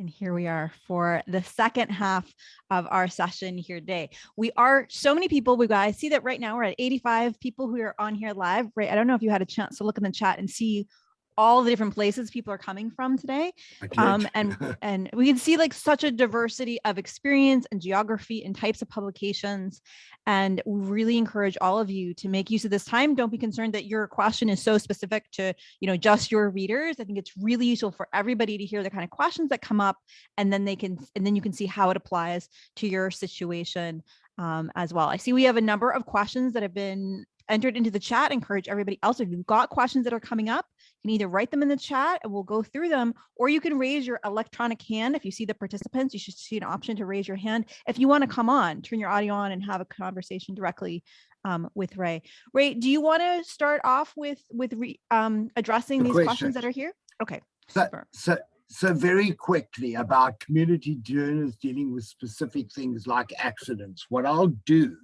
And here we are for the second half of our session here today. We are so many people. We guys see that right now we're at 85 people who are on here live. Right. I don't know if you had a chance to look in the chat and see all the different places people are coming from today. And we can see like such a diversity of experience and geography and types of publications. And we really encourage all of you to make use of this time. Don't be concerned that your question is so specific to, just your readers. I think it's really useful for everybody to hear the kind of questions that come up, and then you can see how it applies to your situation as well. I see we have a number of questions that have been entered into the chat. Encourage everybody else, if you've got questions that are coming up, you can either write them in the chat and we'll go through them, or you can raise your electronic hand. If you see the participants, you should see an option to raise your hand if you want to come on, turn your audio on, and have a conversation directly with Ray. Ray, do you want to start off with addressing these questions that are here? Okay. So very quickly about community journalists dealing with specific things like accidents. What I'll do,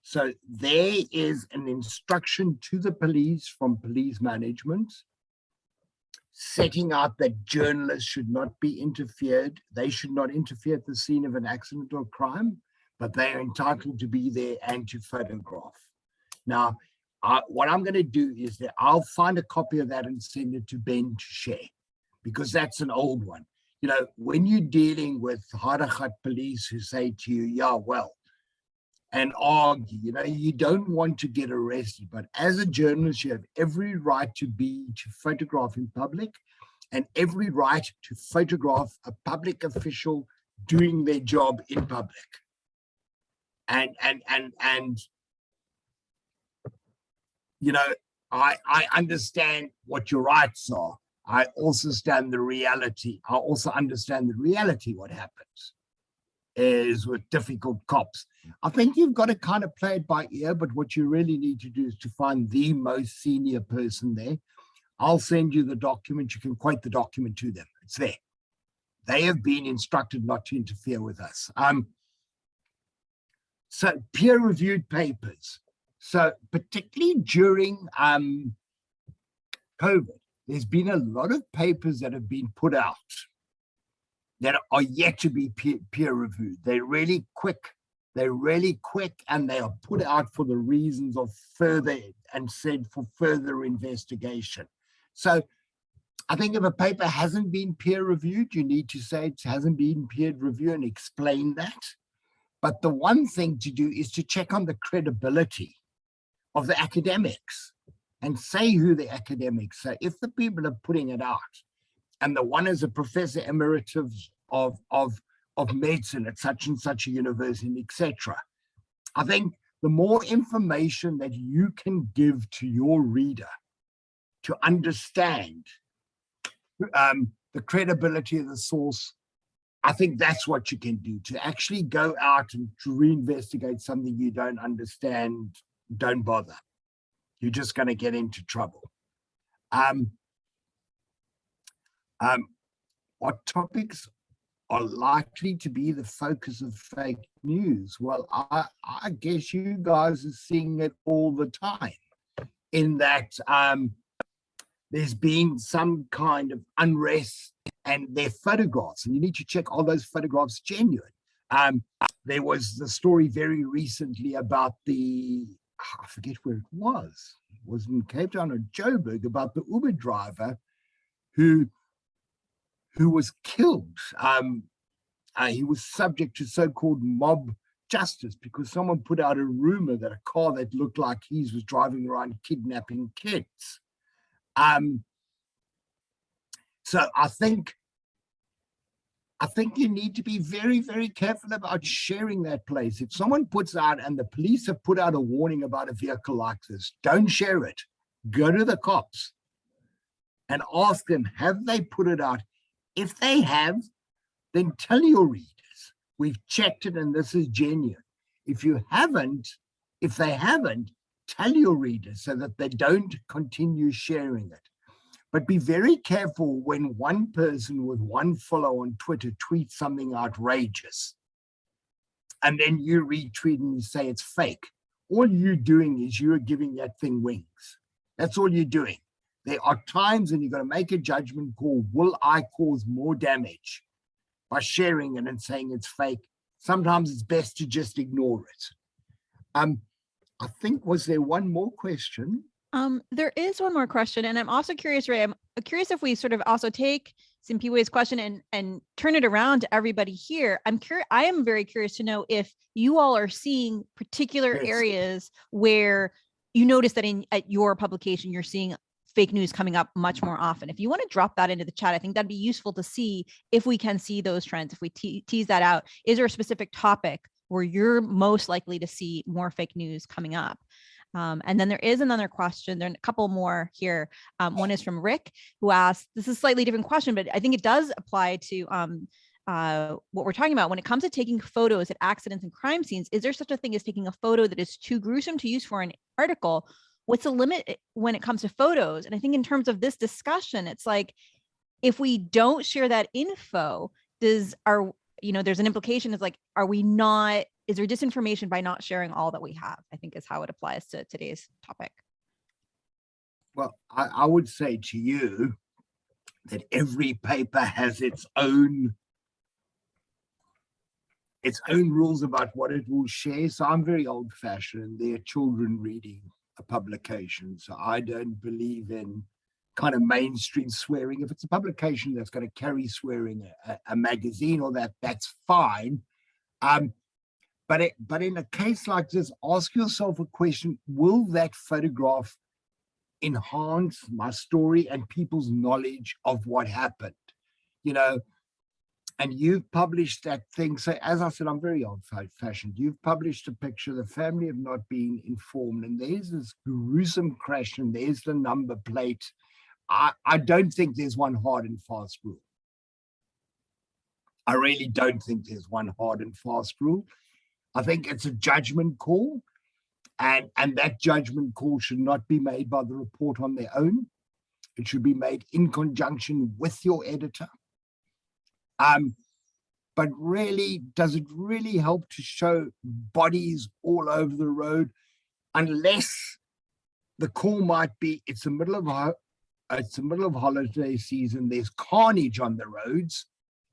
so there is an instruction to the police from police management setting out that journalists should not be interfered. They should not interfere at the scene of an accident or crime, but they are entitled to be there and to photograph. Now, what I'm going to do is that I'll find a copy of that and send it to Ben to share, because that's an old one. When you're dealing with Harachat police who say to you, yeah, well, and argue, you don't want to get arrested, but as a journalist, you have every right to photograph in public, and every right to photograph a public official doing their job in public. And I understand what your rights are. I also understand the reality. What happens is with difficult cops. I think you've got to kind of play it by ear, but what you really need to do is to find the most senior person there. I'll send you the document. You can quote the document to them. It's there. They have been instructed not to interfere with us. So peer-reviewed papers. So particularly during COVID, there's been a lot of papers that have been put out that are yet to be peer reviewed. They're really quick, and they are put out for the reasons of further investigation. So I think if a paper hasn't been peer reviewed, you need to say it hasn't been peer reviewed and explain that. But the one thing to do is to check on the credibility of the academics and say who the academics are. If the people are putting it out, and the one is a professor emeritus of medicine at such and such a university, etc. I think the more information that you can give to your reader to understand the credibility of the source, I think that's what you can do. To actually go out and to reinvestigate something you don't understand, don't bother. You're just going to get into trouble. What topics are likely to be the focus of fake news? Well, I guess you guys are seeing it all the time, in that there's been some kind of unrest and they're photographs, and you need to check all those photographs genuine. There was the story very recently about I forget where it was in Cape Town or Joburg, about the Uber driver who was killed. He was subject to so-called mob justice because someone put out a rumor that a car that looked like his was driving around kidnapping kids. So I think you need to be very, very careful about sharing that place. If someone puts out, and the police have put out a warning about a vehicle like this, don't share it. Go to the cops and ask them, have they put it out? If they have, then tell your readers, we've checked it and this is genuine. If they haven't, tell your readers so that they don't continue sharing it. But be very careful when one person with one follower on Twitter tweets something outrageous, and then you retweet and you say it's fake. All you're doing is you're giving that thing wings. That's all you're doing. There are times when you've got to make a judgment call. Will I cause more damage by sharing it and saying it's fake. Sometimes it's best to just ignore it. I think, was there one more question? There is one more question, and I'm also curious, Ray. I'm curious if we sort of also take Simpiwe's question and turn it around to everybody here. I am very curious to know if you all are seeing particular areas where you notice that at your publication you're seeing fake news coming up much more often. If you want to drop that into the chat, I think that'd be useful to see if we can see those trends. If we tease that out, is there a specific topic where you're most likely to see more fake news coming up? And then there is another question. There are a couple more here. One is from Rick, who asked, this is a slightly different question, but I think it does apply to what we're talking about. When it comes to taking photos at accidents and crime scenes, is there such a thing as taking a photo that is too gruesome to use for an article? What's the limit when it comes to photos? And I think in terms of this discussion, it's like, if we don't share that info, there's an implication is like, is there disinformation by not sharing all that we have? I think is how it applies to today's topic. Well, I would say to you that every paper has its own rules about what it will share. So I'm very old fashioned. There are children reading a publication. So I don't believe in kind of mainstream swearing. If it's a publication that's going to carry swearing, a magazine or that's fine. But in a case like this, ask yourself a question: will that photograph enhance my story and people's knowledge of what happened? And you've published that thing. So as I said, I'm very old-fashioned. You've published a picture, the family have not been informed, and there's this gruesome crash, and there's the number plate. I don't think there's one hard and fast rule. I really don't think there's one hard and fast rule. I think it's a judgment call, and that judgment call should not be made by the report on their own. It should be made in conjunction with your editor. But really, does it really help to show bodies all over the road? Unless the call might be, it's the middle of holiday season, there's carnage on the roads,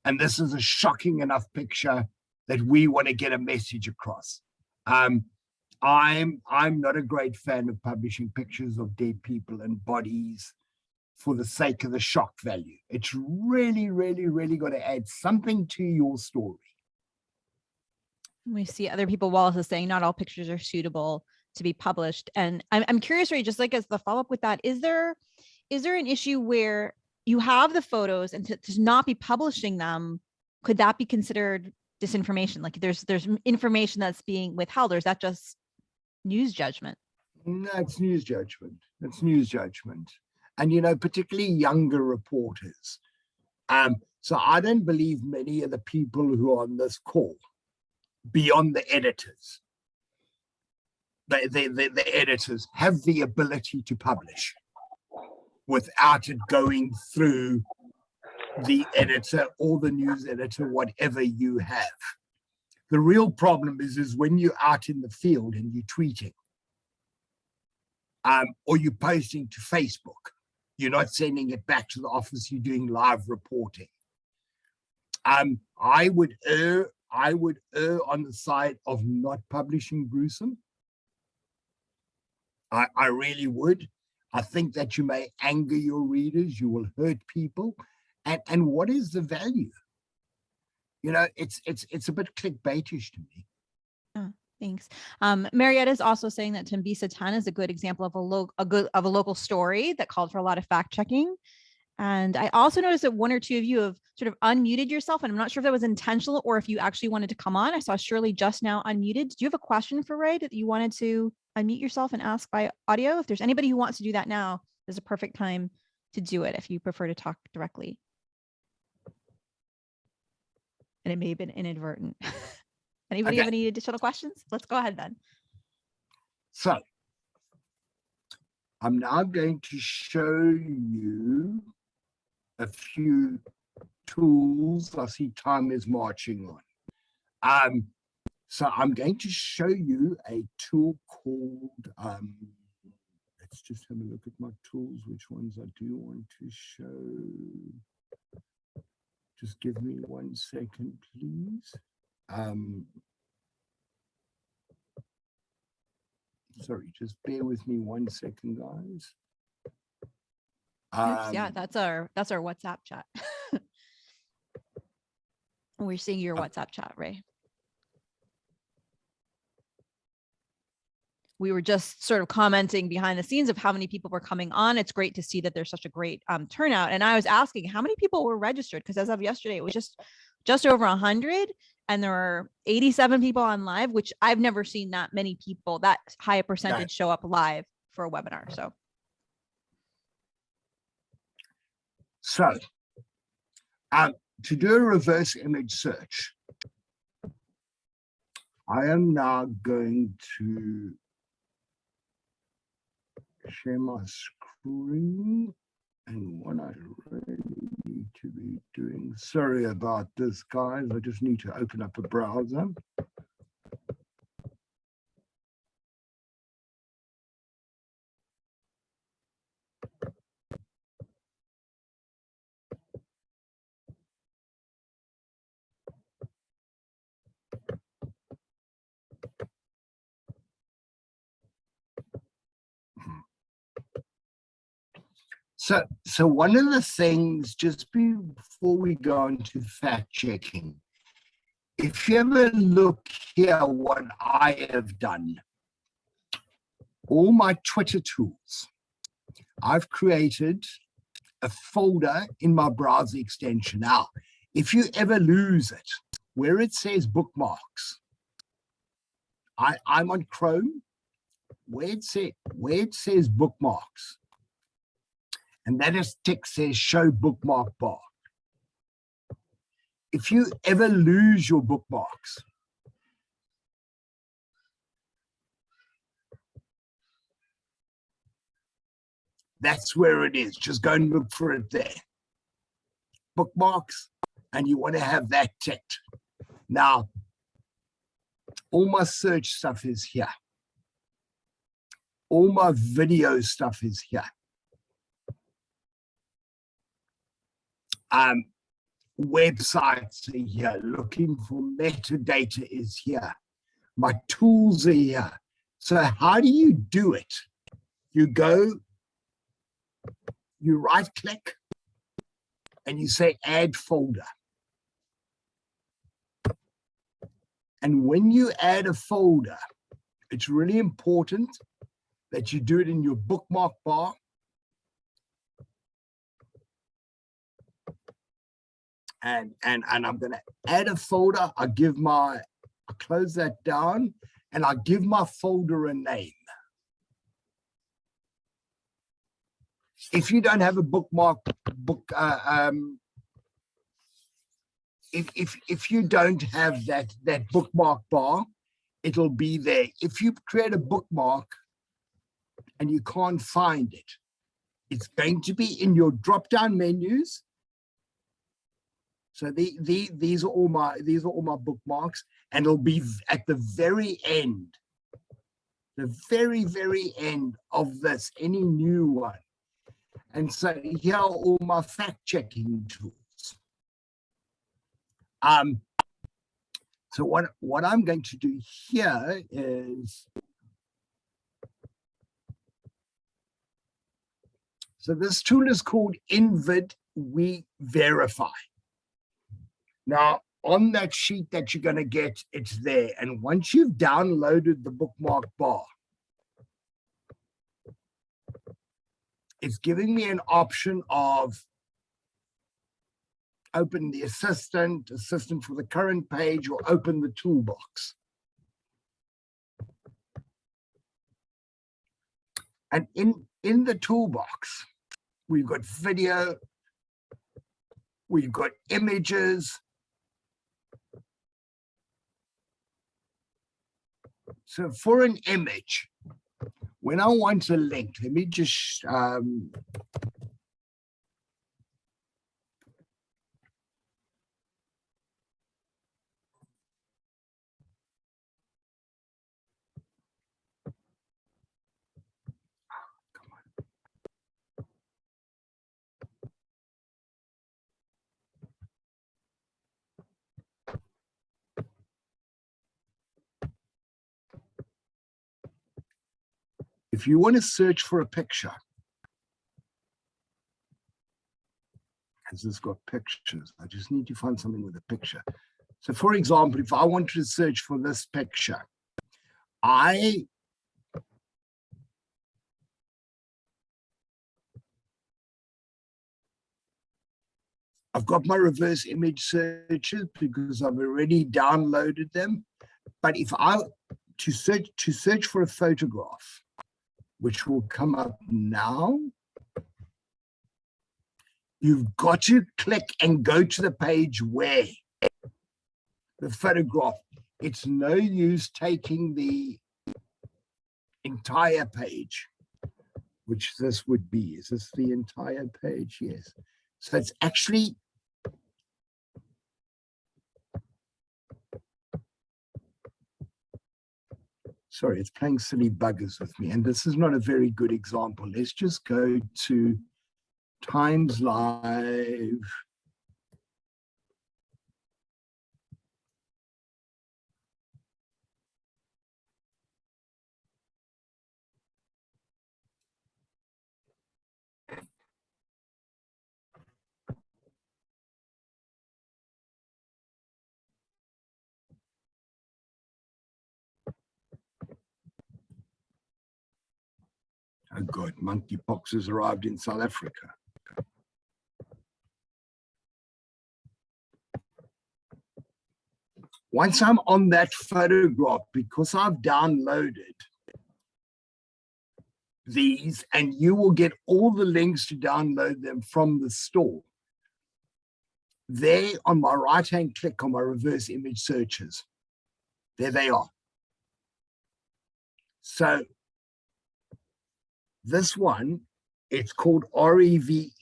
and this is a shocking enough picture that we want to get a message across. I'm not a great fan of publishing pictures of dead people and bodies for the sake of the shock value. It's really, really, really got to add something to your story. We see other people, Wallace is saying, not all pictures are suitable to be published. And I'm curious, Ray, just like as the follow-up with that, is there an issue where you have the photos and to not be publishing them, could that be considered disinformation? Like there's information that's being withheld, or is that just news judgment? No, it's news judgment. It's news judgment. And, particularly younger reporters. So I don't believe many of the people who are on this call, beyond the editors, the editors have the ability to publish without it going through the editor or the news editor, whatever you have. The real problem is when you're out in the field and you're tweeting, or you're posting to Facebook. You're not sending it back to the office, you're doing live reporting. I would err on the side of not publishing gruesome. I really would. I think that you may anger your readers, you will hurt people. And what is the value? It's a bit clickbaitish to me. Thanks. Marietta is also saying that Tembisa 10 is a good example of a local story that called for a lot of fact checking. And I also noticed that one or two of you have sort of unmuted yourself, and I'm not sure if that was intentional or if you actually wanted to come on. I saw Shirley just now unmuted. Do you have a question for Ray that you wanted to unmute yourself and ask by audio? If there's anybody who wants to do that now, there's a perfect time to do it if you prefer to talk directly. And it may have been inadvertent. Anybody have any additional questions? Let's go ahead then. So I'm now going to show you a few tools. I see time is marching on. So I'm going to show you a tool called, let's just have a look at my tools, which ones I do want to show. Just give me 1 second, please. Sorry, just bear with me 1 second, guys. Yeah, that's our WhatsApp chat. We're seeing your WhatsApp chat, Ray. We were just sort of commenting behind the scenes of how many people were coming on. It's great to see that there's such a great turnout. And I was asking how many people were registered, because as of yesterday, it was just over 100, and there were 87 people on live, which I've never seen that many people, that high a percentage show up live for a webinar. So to do a reverse image search, I am now going to share my screen, and what I really need to be doing, sorry about this, guys, I just need to open up a browser. So one of the things, just before we go on to fact checking, if you ever look here, what I have done, all my Twitter tools, I've created a folder in my browser extension. Now, if you ever lose it, where it says bookmarks, I'm on Chrome, where it says bookmarks, and that is tick says show bookmark bar. If you ever lose your bookmarks, that's where it is. Just go and look for it there. Bookmarks, and you want to have that ticked. Now, all my search stuff is here. All my video stuff is here. Websites are here. Looking for metadata is here. My tools are here. So how do you do it? You go, you right click, and you say add folder. And when you add a folder, it's really important that you do it in your bookmark bar. And I'm going to add a folder. I close that down, and I give my folder a name. If you don't have a bookmark if you don't have that bookmark bar, it'll be there. If you create a bookmark and you can't find it, it's going to be in your drop-down menus. So these are all my bookmarks, and it'll be at the very end, the very end of this, any new one. And so here are all my fact-checking tools. So what I'm going to do here is, so this tool is called Invid We Verify. Now, on that sheet that you're going to get, it's there. And once you've downloaded the bookmark bar, it's giving me an option of open the assistant for the current page, or open the toolbox. And in the toolbox, we've got video, we've got images. So for an image, when I want a link, let me just if you want to search for a picture, has this got pictures? I just need to find something with a picture. So for example, if I wanted to search for this picture, I've got my reverse image searches because I've already downloaded them. But if I to search for a photograph, which will come up now, you've got to click and go to the page where the photograph. It's no use taking the entire page, which this would be. Is this the entire page? Yes. So it's actually sorry, it's playing silly buggers with me. And this is not a very good example. Let's just go to Times Live. Oh God, monkeypox has arrived in South Africa. Once I'm on that photograph, because I've downloaded these, and you will get all the links to download them from the store. There on my right-hand click on my reverse image searches, there they are. So this one, it's called REVEYE.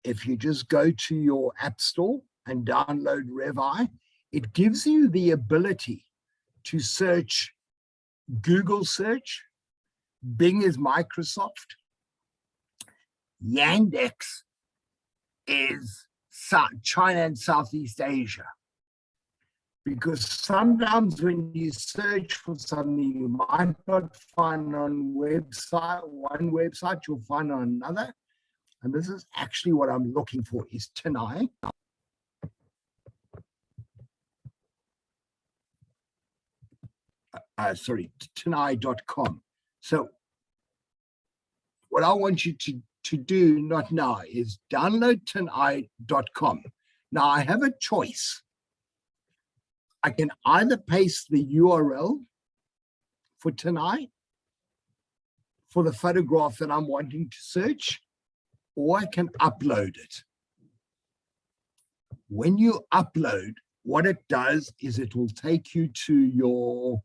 If you just go to your app store and download Revi, it gives you the ability to search Google search. Bing is Microsoft. Yandex is China and Southeast Asia. Because sometimes when you search for something you might not find on one website, you'll find on another. And this is actually what I'm looking for, is Tanai. Tanai.com. So what I want you to do, not now, is download Tanai.com. Now I have a choice. I can either paste the URL for Tanai, for the photograph that I'm wanting to search, or I can upload it. When you upload, what it does is it will take you to your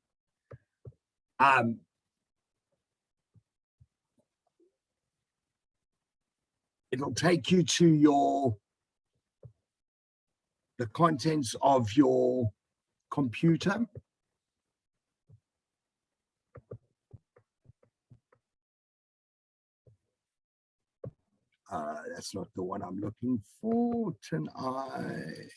the contents of your computer. That's not the one I'm looking for. Tanai.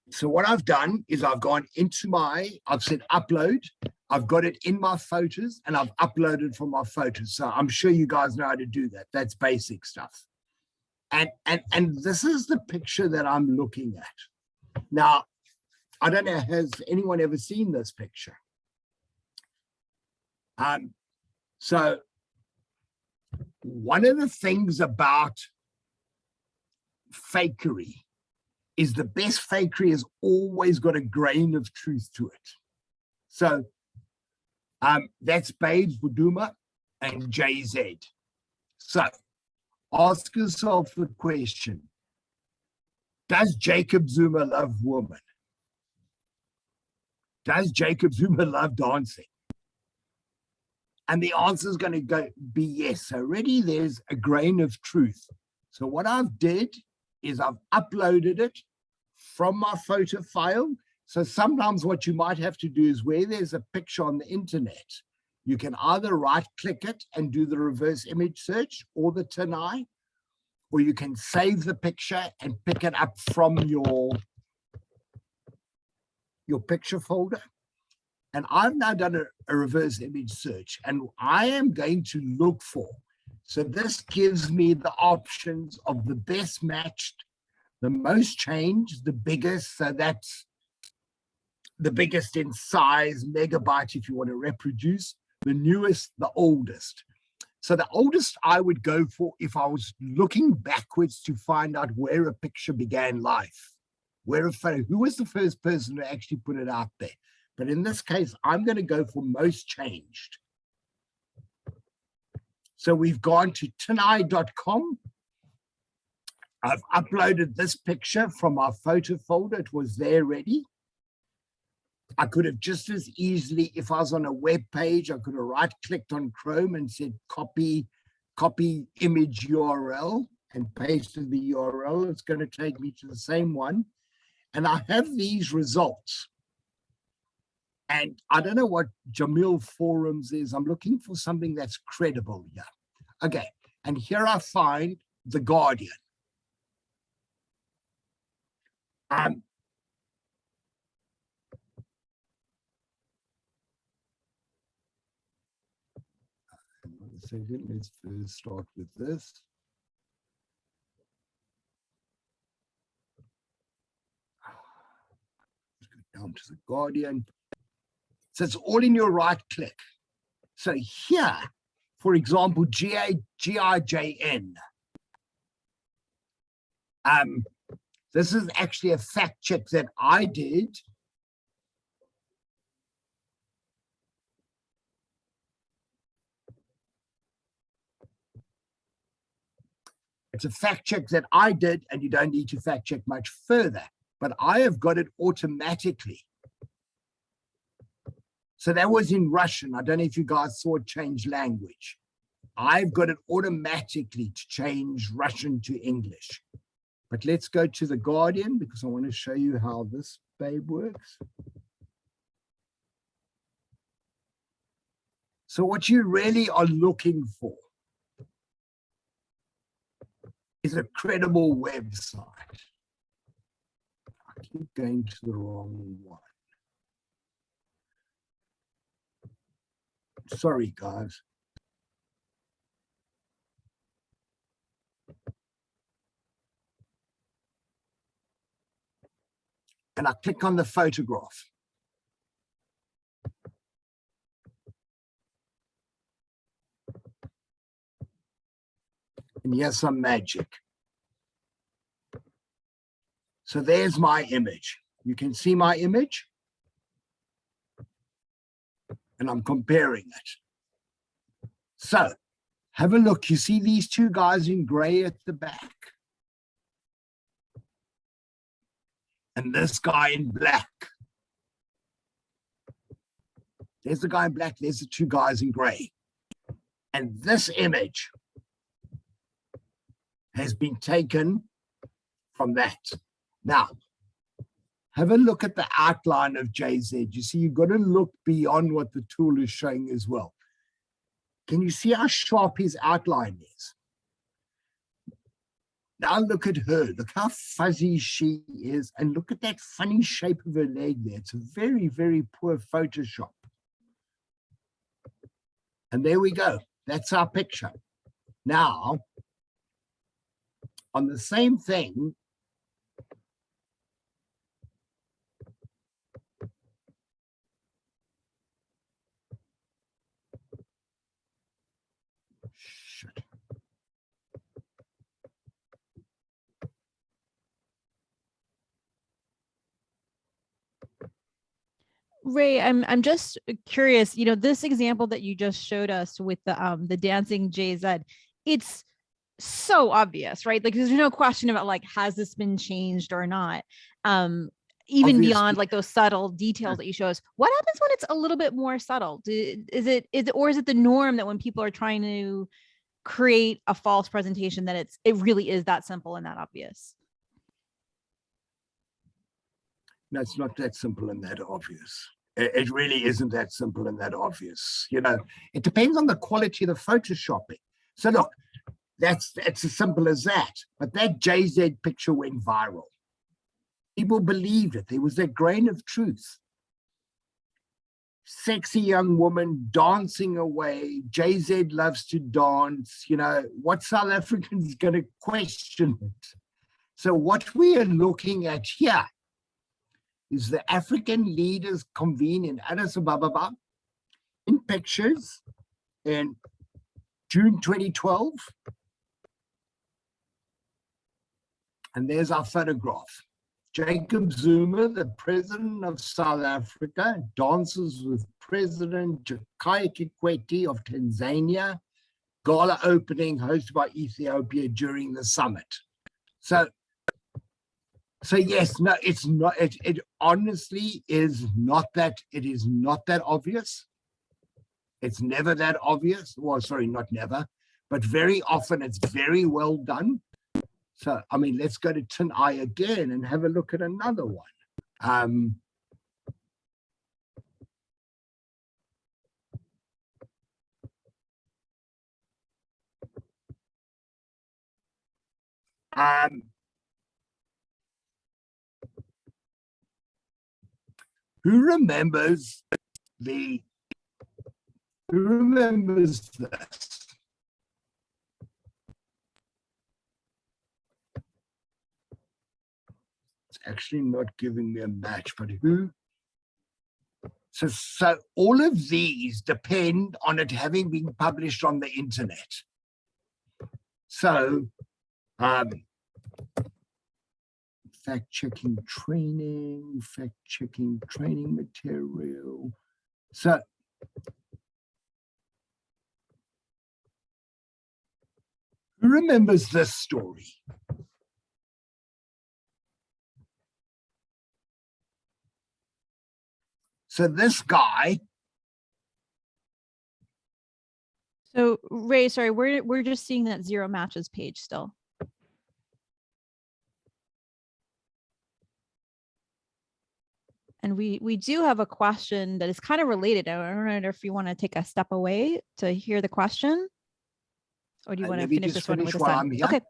So what I've done is I've gone into I've said upload. I've got it in my photos and I've uploaded from my photos. So I'm sure you guys know how to do that. That's basic stuff. And this is the picture that I'm looking at. Now, I don't know, has anyone ever seen this picture? So one of the things about fakery is the best fakery has always got a grain of truth to it. So that's Babes Buduma and JZ. So ask yourself the question, does Jacob Zuma love women? Does Jacob Zuma love dancing? And the answer is going to be yes. Already there's a grain of truth. So what I've did is I've uploaded it from my photo file. So sometimes what you might have to do is where there's a picture on the internet, you can either right click it and do the reverse image search or the Tanai, or you can save the picture and pick it up from your picture folder. And I've now done a reverse image search, and I am going to look for, so this gives me the options of the best matched, the most changed, the biggest, so that's the biggest in size, megabyte if you want to reproduce, the newest, the oldest. So the oldest I would go for if I was looking backwards to find out where a picture began life, where a photo, who was the first person to actually put it out there. But in this case, I'm going to go for most changed. So we've gone to tineye.com. I've uploaded this picture from our photo folder. It was there ready. I could have just as easily, if I was on a web page, I could have right-clicked on Chrome and said copy image URL and pasted the URL. It's going to take me to the same one. And I have these results. And I don't know what Jamil Forums is. I'm looking for something that's credible here. Okay, and here I find The Guardian. Second, let's first start with this. Let's go down to The Guardian. So it's all in your right click. So here, for example, GIJN. This is actually a fact check that I did. It's a fact check that I did, and you don't need to fact check much further, but I have got it automatically. So that was in Russian. I don't know if you guys saw it change language. I've got it automatically to change Russian to English. But let's go to The Guardian because I want to show you how this babe works. So what you really are looking for is a credible website. I keep going to the wrong one. Sorry, guys. And I click on the photograph. And here's some magic. So there's my image. You can see my image. And I'm comparing it. So have a look. You see these two guys in gray at the back? And this guy in black. There's the guy in black. There's the two guys in gray. And this image has been taken from that. Now, have a look at the outline of JZ. You see, you've got to look beyond what the tool is showing as well. Can you see how sharp his outline is? Now look at her. Look how fuzzy she is. And look at that funny shape of her leg there. It's a very, very poor Photoshop. And there we go. That's our picture. Now, on the same thing, Ray, I'm just curious, you know, this example that you just showed us with the dancing JZ, it's so obvious, right? Like there's no question about like, has this been changed or not? Even obviously, beyond like those subtle details that you show us. What happens when it's a little bit more subtle? Is it the norm that when people are trying to create a false presentation that it really is that simple and that obvious? No, it's not that simple and that obvious. It really isn't that simple and that obvious. You know, it depends on the quality of the photoshopping. So look, It's as simple as that. But that JZ picture went viral. People believed it. There was a grain of truth. Sexy young woman dancing away. JZ loves to dance. You know, what South Africans going to question it? So what we are looking at here is the African leaders convene in Addis Ababa in pictures in June 2012. And there's our photograph. Jacob Zuma, the president of South Africa, dances with President Jakaya Kikwete of Tanzania, gala opening hosted by Ethiopia during the summit. So yes, no, it's not, it honestly is not that, it is not that obvious. It's never that obvious. Well, sorry, not never, but very often it's very well done. So, I mean, let's go to Tin Eye again and have a look at another one. Who remembers this? It's actually not giving me a match, but who? So all of these depend on it having been published on the internet. So fact-checking training material. So who remembers this story? So this guy. So Ray, sorry, we're just seeing that zero matches page still. And we do have a question that is kind of related. I don't know if you want to take a step away to hear the question, or do you want to finish this one with the sun? Okay.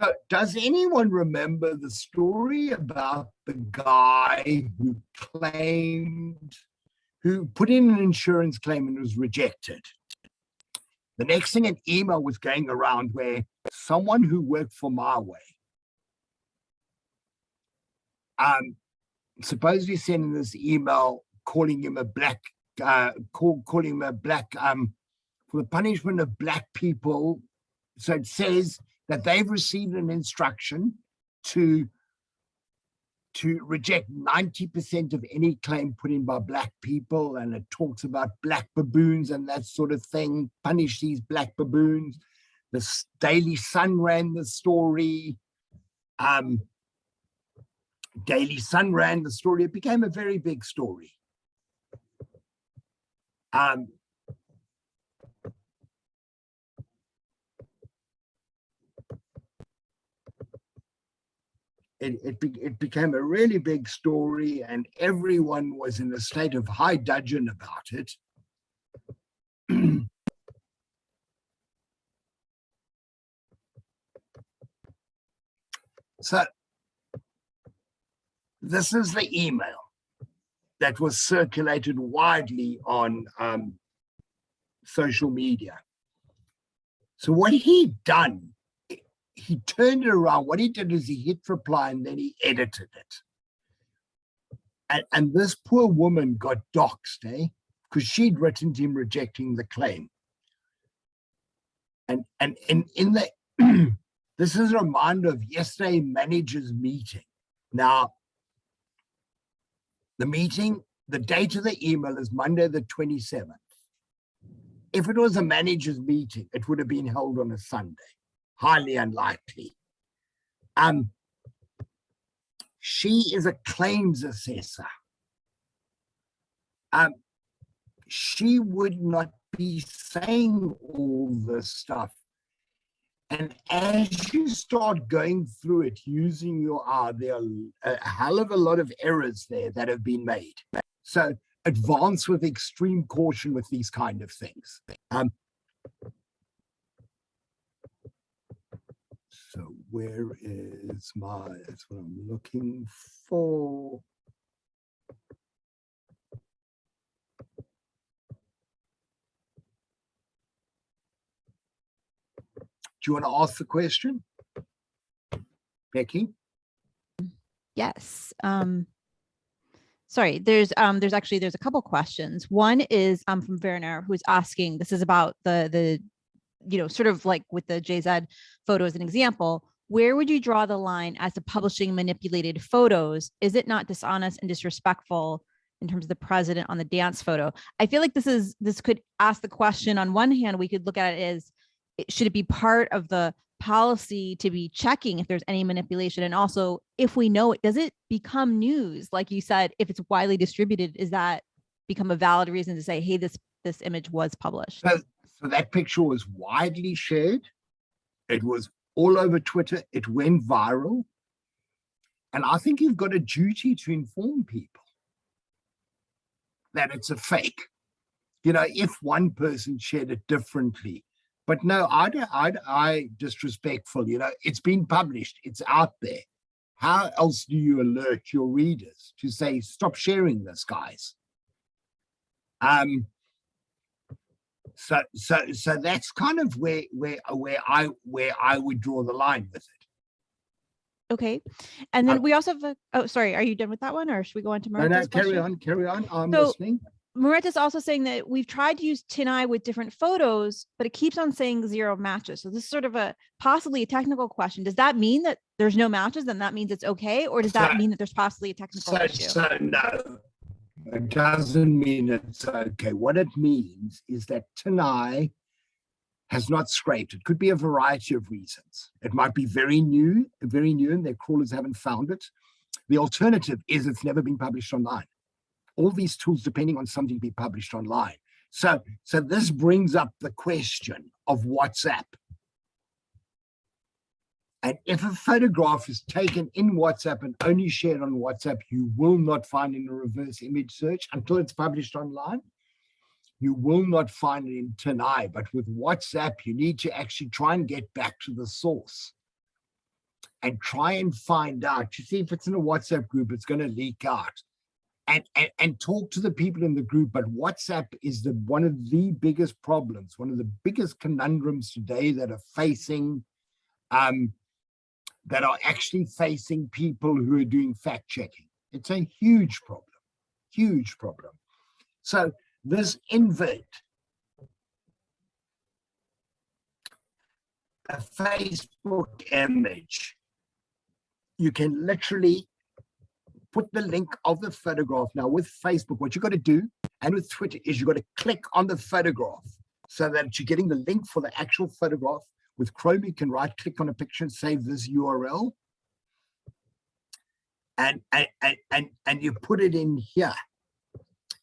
So does anyone remember the story about the guy who put in an insurance claim and was rejected? The next thing, an email was going around where someone who worked for My Way supposedly sending this email calling him a black, for the punishment of black people. So it says that they've received an instruction to reject 90% of any claim put in by black people, and it talks about black baboons and that sort of thing, punish these black baboons. The Daily Sun ran the story. It became a very big story. It became a really big story, and everyone was in a state of high dudgeon about it. So this is the email that was circulated widely on social media. So what he'd done, he turned it around. What he did is he hit reply and then he edited it. And this poor woman got doxxed, because she'd written to him rejecting the claim. And in the this is a reminder of yesterday managers meeting. Now, the meeting, the date of the email is Monday the 27th. If it was a managers meeting, it would have been held on a Sunday. Highly unlikely. She is a claims assessor. She would not be saying all this stuff. And as you start going through it, using your eye, there are a hell of a lot of errors there that have been made. So advance with extreme caution with these kind of things. So where is my, that's what I'm looking for. Do you want to ask the question, Becky? Yes. Sorry, there's a couple questions. One is from Werner, who's asking, this is about the sort of like with the JZ photo as an example, where would you draw the line as to publishing manipulated photos? Is it not dishonest and disrespectful in terms of the president on the dance photo? I feel like this could ask the question. On one hand, we could look at it as, should it be part of the policy to be checking if there's any manipulation? And also, if we know it, does it become news? Like you said, if it's widely distributed, is that become a valid reason to say, hey, this image was published? So that picture was widely shared. It was all over Twitter. It went viral. And I think you've got a duty to inform people that it's a fake. If one person shared it differently. But no, I disrespectful. It's been published. It's out there. How else do you alert your readers to say, stop sharing this, guys? So that's kind of where I would draw the line with it. Okay. And then we also have oh, sorry, are you done with that one, or should we go on to Marita's question? Carry on. I'm listening. Marita's also saying that we've tried to use TinEye with different photos, but it keeps on saying 0 matches. So this is sort of possibly a technical question. Does that mean that there's no matches, then that means it's okay? Or does that mean that there's possibly a technical issue? So no, it doesn't mean it's okay. What it means is that TinEye has not scraped. It could be a variety of reasons. It might be very new, and their crawlers haven't found it. The alternative is it's never been published online. All these tools depending on something to be published online. So this brings up the question of WhatsApp. And if a photograph is taken in WhatsApp and only shared on WhatsApp, you will not find in a reverse image search until it's published online. You will not find it in TinEye. But with WhatsApp, you need to actually try and get back to the source and try and find out. You see, if it's in a WhatsApp group, it's going to leak out. And talk to the people in the group. But WhatsApp is one of the biggest problems, one of the biggest conundrums today that are facing that are actually facing people who are doing fact checking. It's a huge problem. So this invert, a Facebook image, you can literally put the link of the photograph. Now with Facebook, what you got to do, and with Twitter, is you got to click on the photograph so that you're getting the link for the actual photograph. With Chrome, you can right click on a picture and save this URL. And you put it in here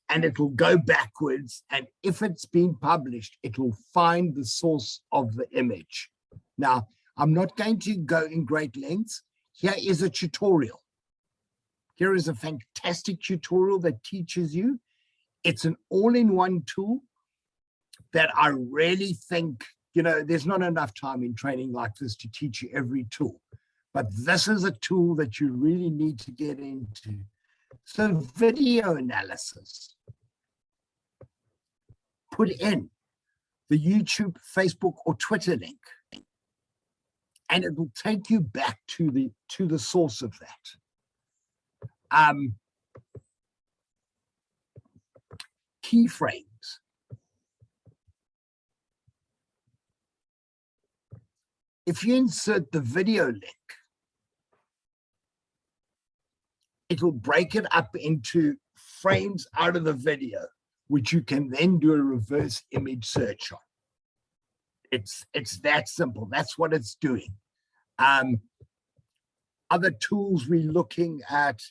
and it will go backwards. And if it's been published, it will find the source of the image. Now, I'm not going to go in great lengths. Here is a tutorial. Here is a fantastic tutorial that teaches you. It's an all-in-one tool that I really think, there's not enough time in training like this to teach you every tool. But this is a tool that you really need to get into. So video analysis. Put in the YouTube, Facebook, or Twitter link, and it will take you back to the source of that. Keyframes. If you insert the video link, it will break it up into frames out of the video, which you can then do a reverse image search on. It's that simple. That's what it's doing. Other tools we're looking at,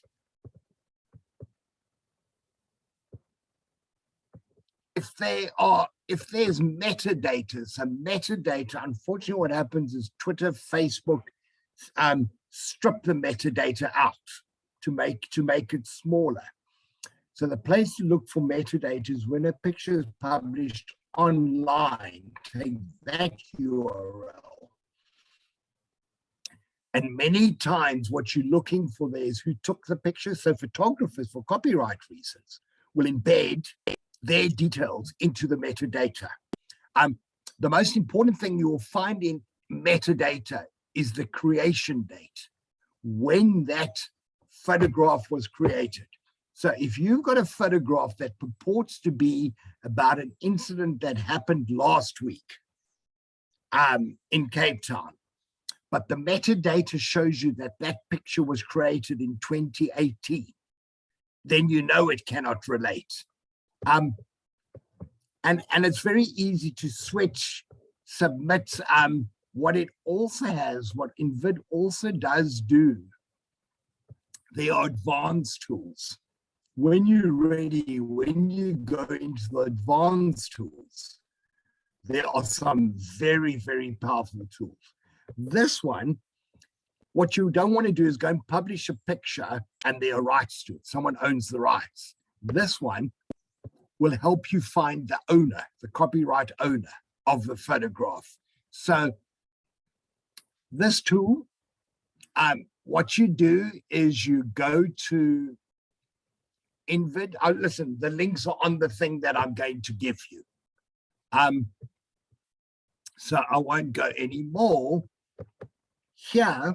if there's metadata, unfortunately what happens is Twitter, Facebook strip the metadata out to make it smaller. So the place to look for metadata is when a picture is published online, take that URL And many times what you're looking for there is who took the picture. So photographers, for copyright reasons, will embed their details into the metadata. The most important thing you will find in metadata is the creation date, when that photograph was created. So if you've got a photograph that purports to be about an incident that happened last week in Cape Town, but the metadata shows you that that picture was created in 2018, then you know it cannot relate. And it's very easy to switch, submit. What it also has, what InVid also does do, they are advanced tools. When you're ready, when you go into the advanced tools, there are some very, very powerful tools. This one, what you don't want to do is go and publish a picture and there are rights to it. Someone owns the rights. This one will help you find the owner, the copyright owner of the photograph. So this tool, what you do is you go to InVid. Listen, the links are on the thing that I'm going to give you. So I won't go any more. Here,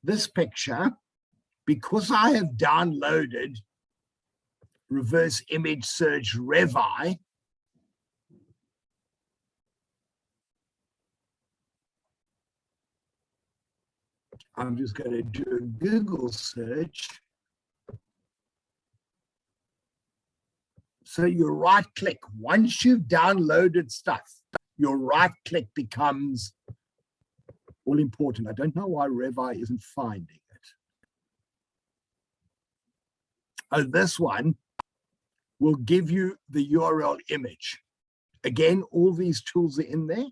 this picture, because I have downloaded reverse image search Revi, I'm just going to do a Google search. So you right click. Once you've downloaded stuff, your right click becomes all important. I don't know why Revi isn't finding it. Oh, this one will give you the URL image. Again, all these tools are in there.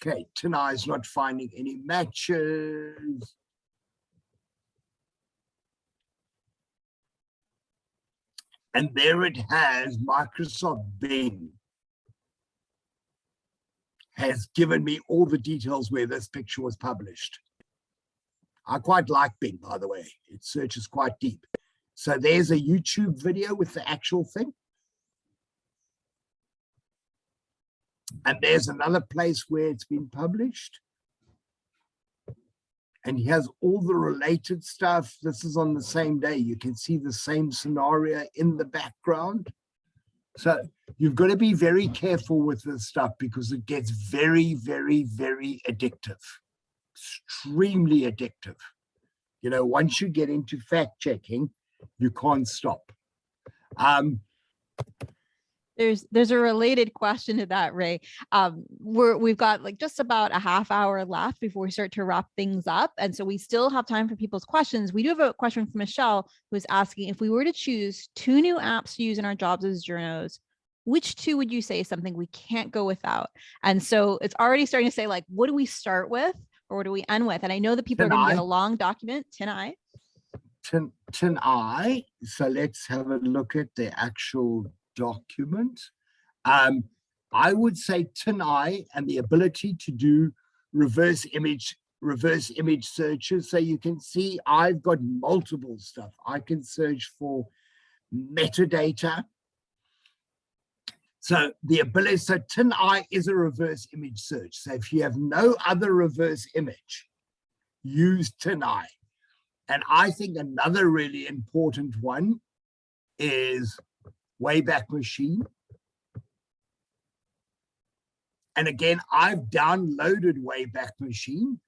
Okay, Tanai is not finding any matches. And there it has, Microsoft Bing has given me all the details where this picture was published. I quite like Bing, by the way. It searches quite deep. So there's a YouTube video with the actual thing. And there's another place where it's been published. And he has all the related stuff. This is on the same day. You can see the same scenario in the background. So you've got to be very careful with this stuff because it gets very, very, very addictive. Extremely addictive. You know, once you get into fact checking, you can't stop. There's a related question to that, Ray. We've got like just about a half hour left before we start to wrap things up. And so we still have time for people's questions. We do have a question from Michelle, who's asking, if we were to choose 2 new apps to use in our jobs as journos, which 2 would you say is something we can't go without? And so it's already starting to say, like, what do we start with or what do we end with? And I know that people are going to get a long document, TinEye. TinEye. So let's have a look at the actual document. I would say TinEye and the ability to do reverse image searches. So you can see I've got multiple stuff. I can search for metadata. So the ability, so TinEye is a reverse image search. So if you have no other reverse image, use TinEye. And I think another really important one is Wayback Machine. And again, I've downloaded Wayback Machine.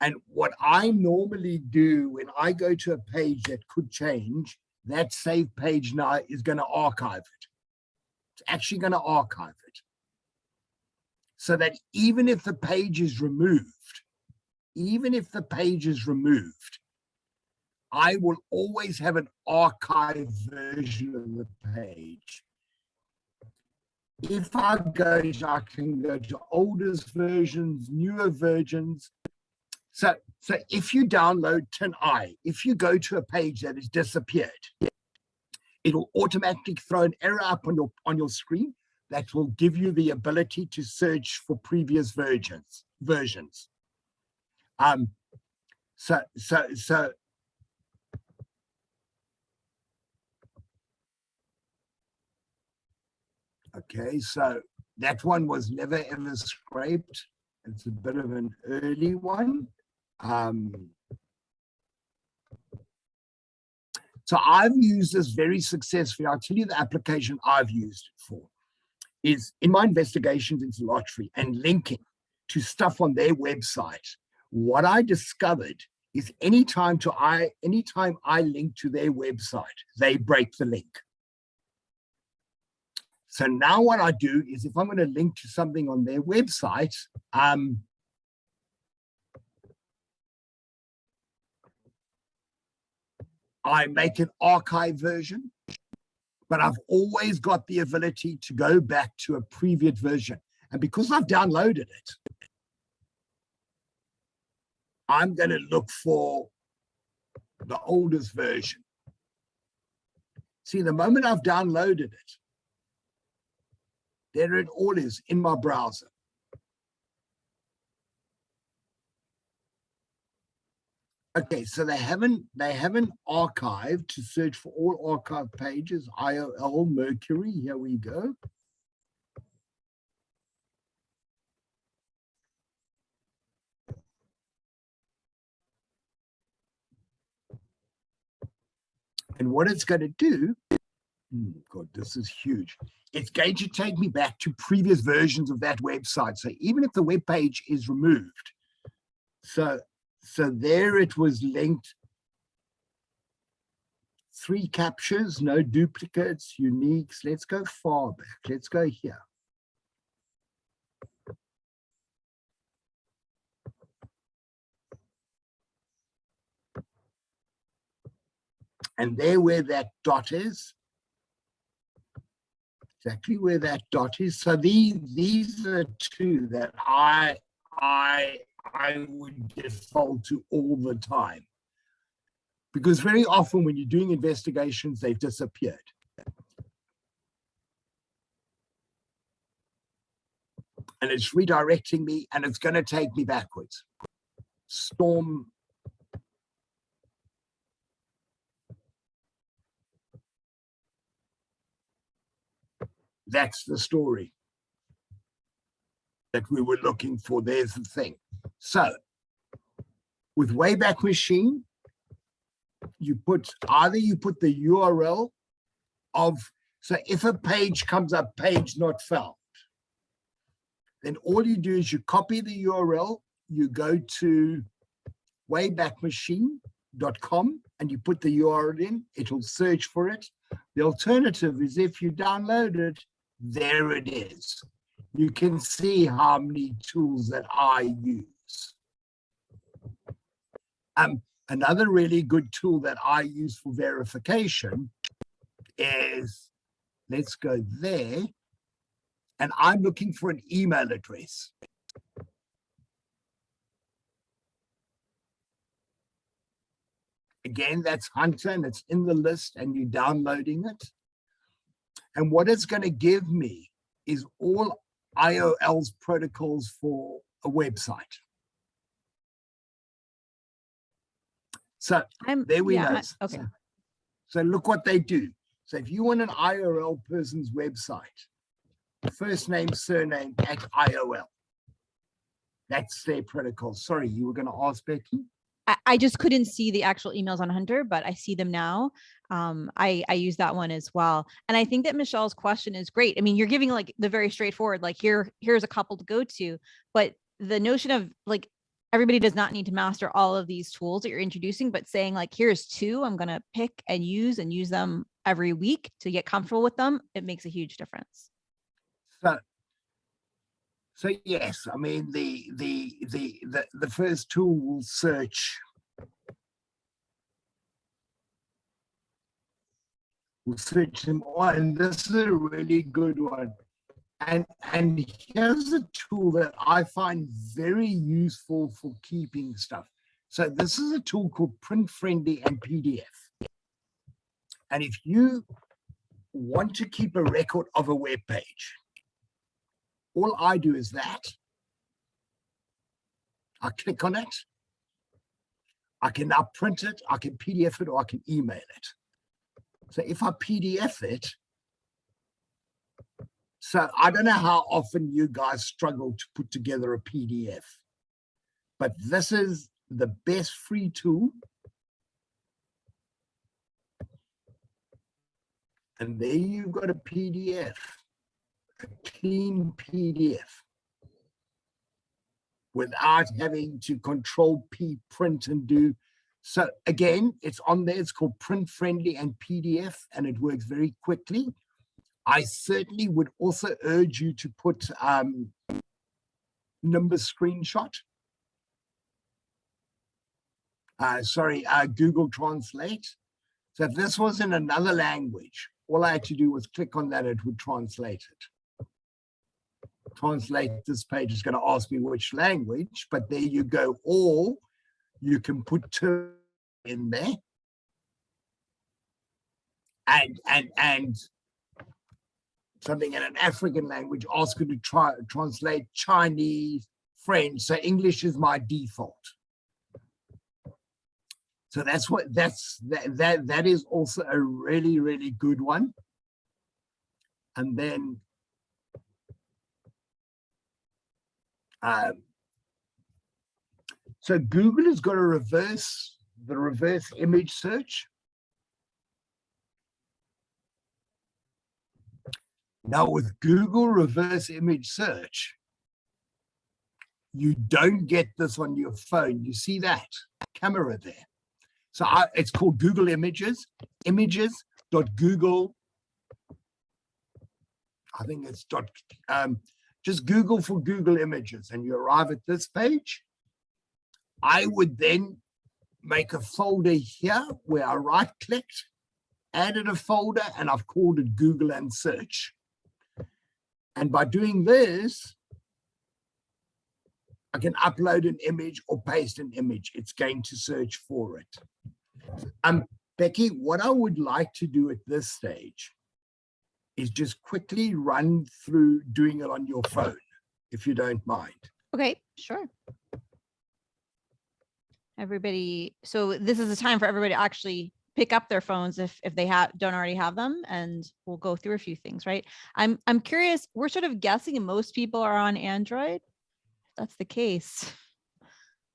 And what I normally do when I go to a page that could change, that save page now is going to archive it. It's actually going to archive it. So that even if the page is removed, I will always have an archived version of the page. If I can go to older versions, newer versions. So if you download TinEye, if you go to a page that has disappeared, it'll automatically throw an error up on your screen. that will give you the ability to search for previous versions. So okay, so that one was never ever scraped. It's a bit of an early one. So I've used this very successfully. I'll tell you the application I've used it for is in my investigations into lottery and linking to stuff on their website. What I discovered is anytime I link to their website, they break the link. So now what I do is if I'm going to link to something on their website, I make an archive version, but I've always got the ability to go back to a previous version. And because I've downloaded it, I'm going to look for the oldest version. See, the moment I've downloaded it, there it all is in my browser. Okay, so they haven't archived to search for all archive pages, IOL Mercury, here we go. And what it's going to do, God, this is huge. It's going to take me back to previous versions of that website. So even if the web page is removed, so there it was linked, 3 captures, no duplicates, uniques. Let's go far back. Let's go here. And there where that dot is, exactly where that dot is. So these are 2 that I would default to all the time. Because very often when you're doing investigations, they've disappeared. And it's redirecting me and it's going to take me backwards. Storm. That's the story that we were looking for. There's the thing. So with Wayback Machine, you put the URL of, so if a page comes up, page not found, then all you do is you copy the URL, you go to waybackmachine.com and you put the URL in, it'll search for it. The alternative is if you download it, there it is. You can see how many tools that I use. Another really good tool that I use for verification is, let's go there, and I'm looking for an email address. Again, that's Hunter, and it's in the list, and you're downloading it. And what it's going to give me is all IOL's protocols for a website. So there we go. Okay. So look what they do. So if you want an IOL person's website, first name, surname at IOL. That's their protocol. Sorry, you were going to ask, Becky? I just couldn't see the actual emails on Hunter, but I see them now. I use that one as well. And I think that Michelle's question is great. I mean, you're giving like the very straightforward, like here's a couple to go to, but the notion of like, everybody does not need to master all of these tools that you're introducing, but saying like, here's 2, I'm going to pick and use them every week to get comfortable with them. It makes a huge difference. So yes, I mean, the first tool will search. We'll search them all, and this is a really good one. And here's a tool that I find very useful for keeping stuff. So this is a tool called Print Friendly and PDF. And if you want to keep a record of a web page, all I do is that. I click on it. I can now print it, I can PDF it, or I can email it. So if I PDF it, so I don't know how often you guys struggle to put together a PDF, but this is the best free tool. And there you've got a PDF, a clean PDF, without having to control P, print and do. So again, it's on there, it's called print friendly and PDF, and it works very quickly. I certainly would also urge you to put Nimbus screenshot. Google Translate. So if this was in another language, all I had to do was click on that, it would translate it. Translate this page is going to ask me which language, but there you go. Or you can put term in there and something in an African language, ask you to translate Chinese, French. So English is my default. So that is also a really, really good one. And then so Google has got a reverse image search. Now with Google reverse image search, you don't get this on your phone. You see that camera there. So it's called Google Images, images.google. I think it's just Google for Google Images and you arrive at this page. I would then make a folder here where I right clicked, added a folder, and I've called it Google and Search. And by doing this, I can upload an image or paste an image. It's going to search for it. Becky, what I would like to do at this stage is just quickly run through doing it on your phone, if you don't mind. Okay, sure. Everybody, so this is the time for everybody to actually pick up their phones if they don't already have them, and we'll go through a few things, right? I'm curious, we're sort of guessing most people are on Android. If that's the case,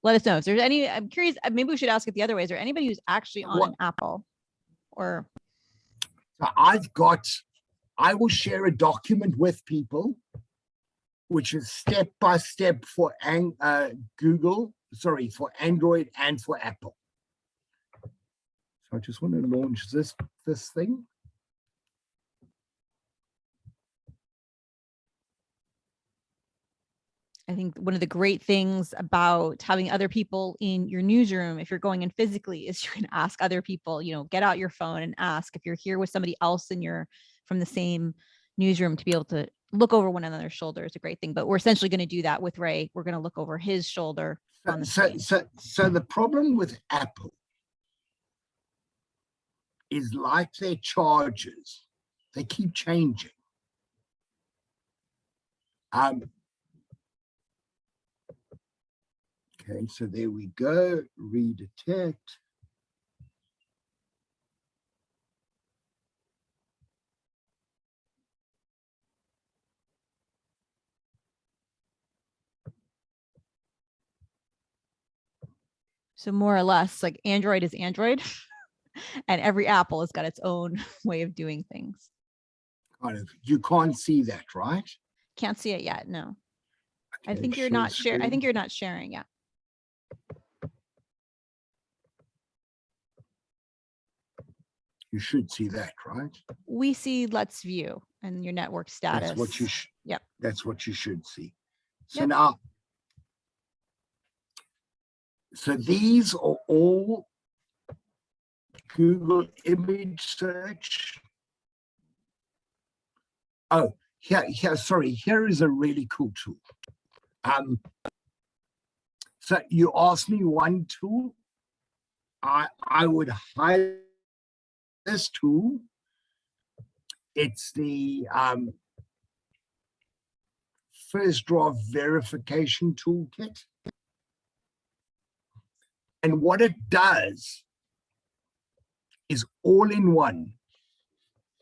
let us know. If there's any, I'm curious, maybe we should ask it the other way. Is there anybody who's actually on an Apple or? So I will share a document with people, which is step by step for for Android and for Apple. So I just want to launch this thing. I think one of the great things about having other people in your newsroom, if you're going in physically, is you can ask other people, get out your phone and ask. If you're here with somebody else from the same newsroom, to be able to look over one another's shoulder is a great thing. But we're essentially going to do that with Ray. We're going to look over his shoulder on the screen. So the problem with Apple is like their chargers. They keep changing. Okay, so there we go, redetect. So more or less, like Android is Android, and every Apple has got its own way of doing things. Kind of, you can't see that, right? Can't see it yet, no. Okay, I think you're not sharing. I think you're not sharing yet. You should see that, right? We see Let's View and your network status. That's what you Yep. That's what you should see. So yep. now, so these are all Google image search. Oh, here is a really cool tool. So you asked me one tool. I would highlight this tool. It's the first draft verification toolkit. And what it does is all in one.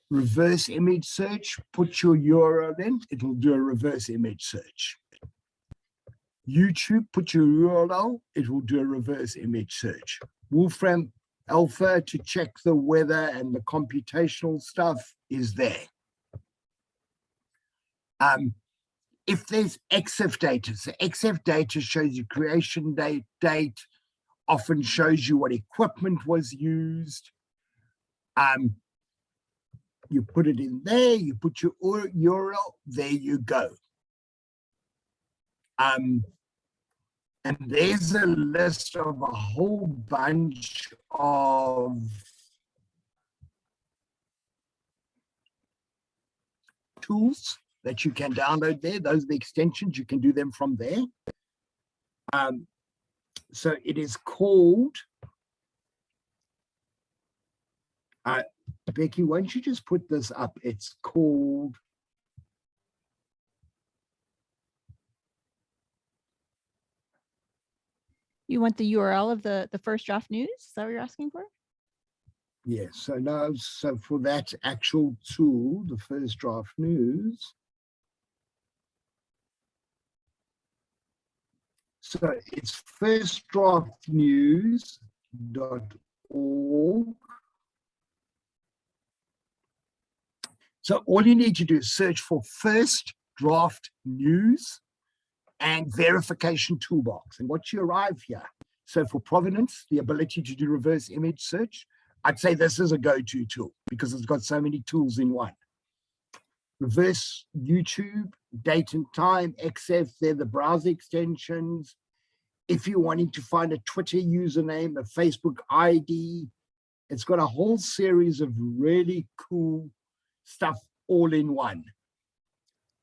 Reverse image search, put your URL in, it will do a reverse image search. YouTube, put your URL, it will do a reverse image search. Wolfram Alpha to check the weather and the computational stuff is there. If there's EXIF data, so EXIF data shows you creation date, often shows you what equipment was used. You put it in there, you put your URL, there you go. And there's a list of a whole bunch of tools that you can download there. Those are the extensions, you can do them from there. So it is called, Becky, why don't you just put this up? It's called, You want the URL of the first draft news? Is that what you're asking for? yes, so no, so for that actual tool, the first draft news. So it's firstdraftnews.org. So all you need to do is search for first draft news and verification toolbox. And what you arrive here. So for provenance, the ability to do reverse image search, I'd say this is a go-to tool because it's got so many tools in one. Reverse YouTube, date and time, EXIF, they're the browser extensions. If you're wanting to find a Twitter username, a Facebook ID, it's got a whole series of really cool stuff all in one.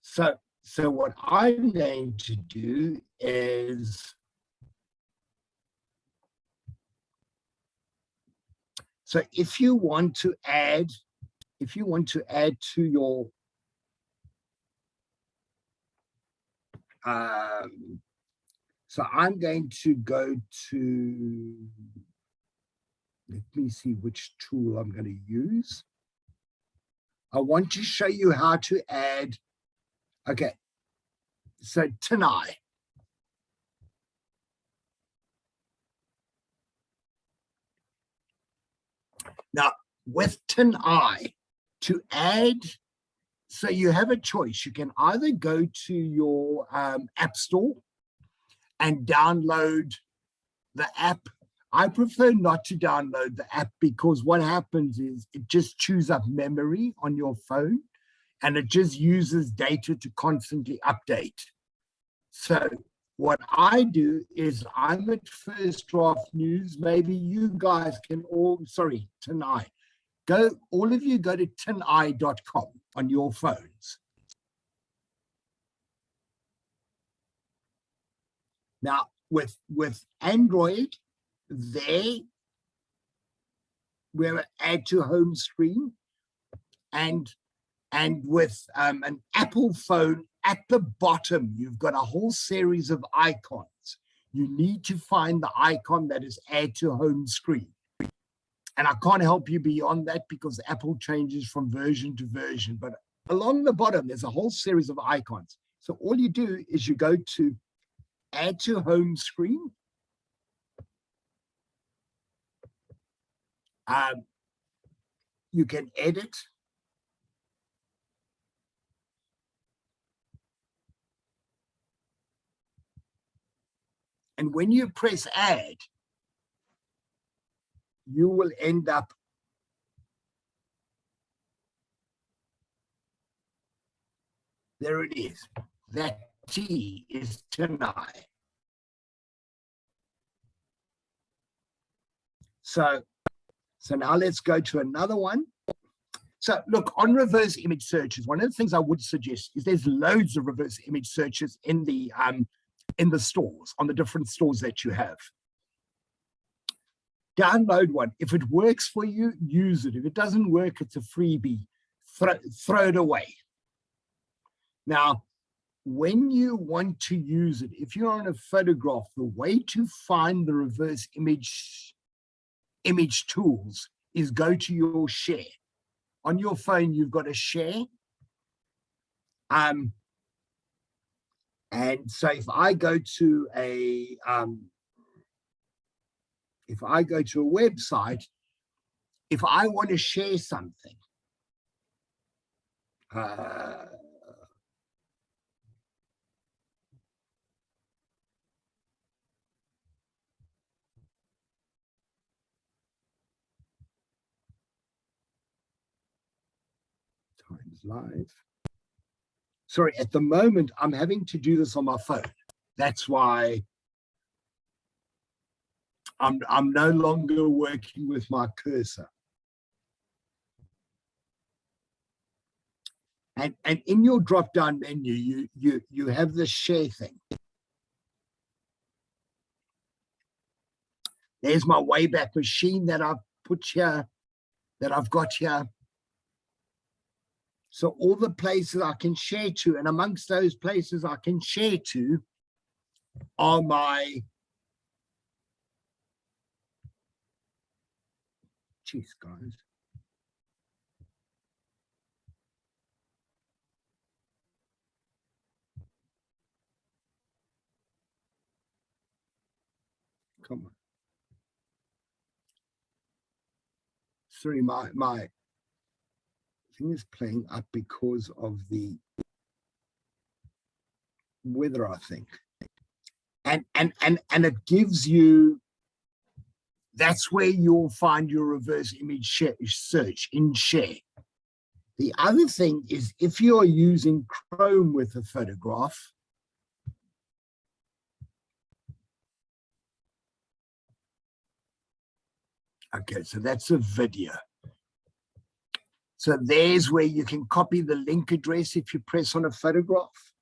So what I'm going to do is, so if you want to add to your so I'm going to go to, let me see which tool I'm going to use. I want to show you how to add, okay, so Tanai. Now, with Tanai, to add, so you have a choice. You can either go to your app store and download the app. I prefer not to download the app because what happens is it just chews up memory on your phone and it just uses data to constantly update. So what I do is I'm at First Draft News. Maybe you guys can all, sorry, Tanai. All of you go to tanai.com on your phones. Now, with Android, we're add to home screen, and with an Apple phone at the bottom, you've got a whole series of icons. You need to find the icon that is add to home screen. And I can't help you beyond that because Apple changes from version to version. But along the bottom, there's a whole series of icons. So all you do is you go to add to home screen. You can edit. And when you press add, you will end up there it is. That T is Tanai. So now let's go to another one. So look, on reverse image searches, one of the things I would suggest is there's loads of reverse image searches in the stores, on the different stores that you have. Download one. If it works for you, use it. If it doesn't work, it's a freebie. Throw it away. Now, when you want to use it, if you're on a photograph, the way to find the reverse image tools is go to your share. On your phone, you've got a share. And so if I go to a website, if I want to share something, Times Live. Sorry, at the moment, I'm having to do this on my phone. That's why I'm no longer working with my cursor. And in your drop-down menu, you have the share thing. There's my Wayback Machine that I've put here, that I've got here. So all the places I can share to, and amongst those places I can share to are my, geez, guys. Come on. Sorry, my thing is playing up because of the weather, I think. And it gives you, that's where you'll find your reverse image search in share. The other thing is, if you're using Chrome with a photograph, okay, so that's a video. So there's where you can copy the link address if you press on a photograph.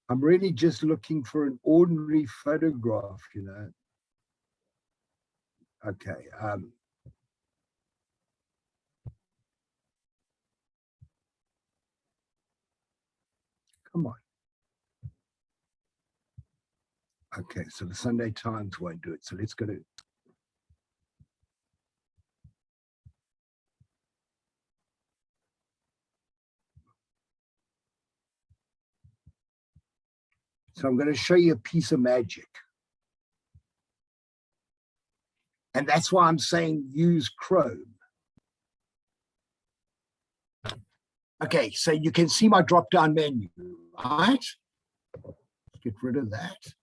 I'm really just looking for an ordinary photograph, you know. Okay. Come on. Okay, so the Sunday Times won't do it. So let's go to. So I'm going to show you a piece of magic. And that's why I'm saying use Chrome. Okay, so you can see my drop-down menu, right? Let's get rid of that.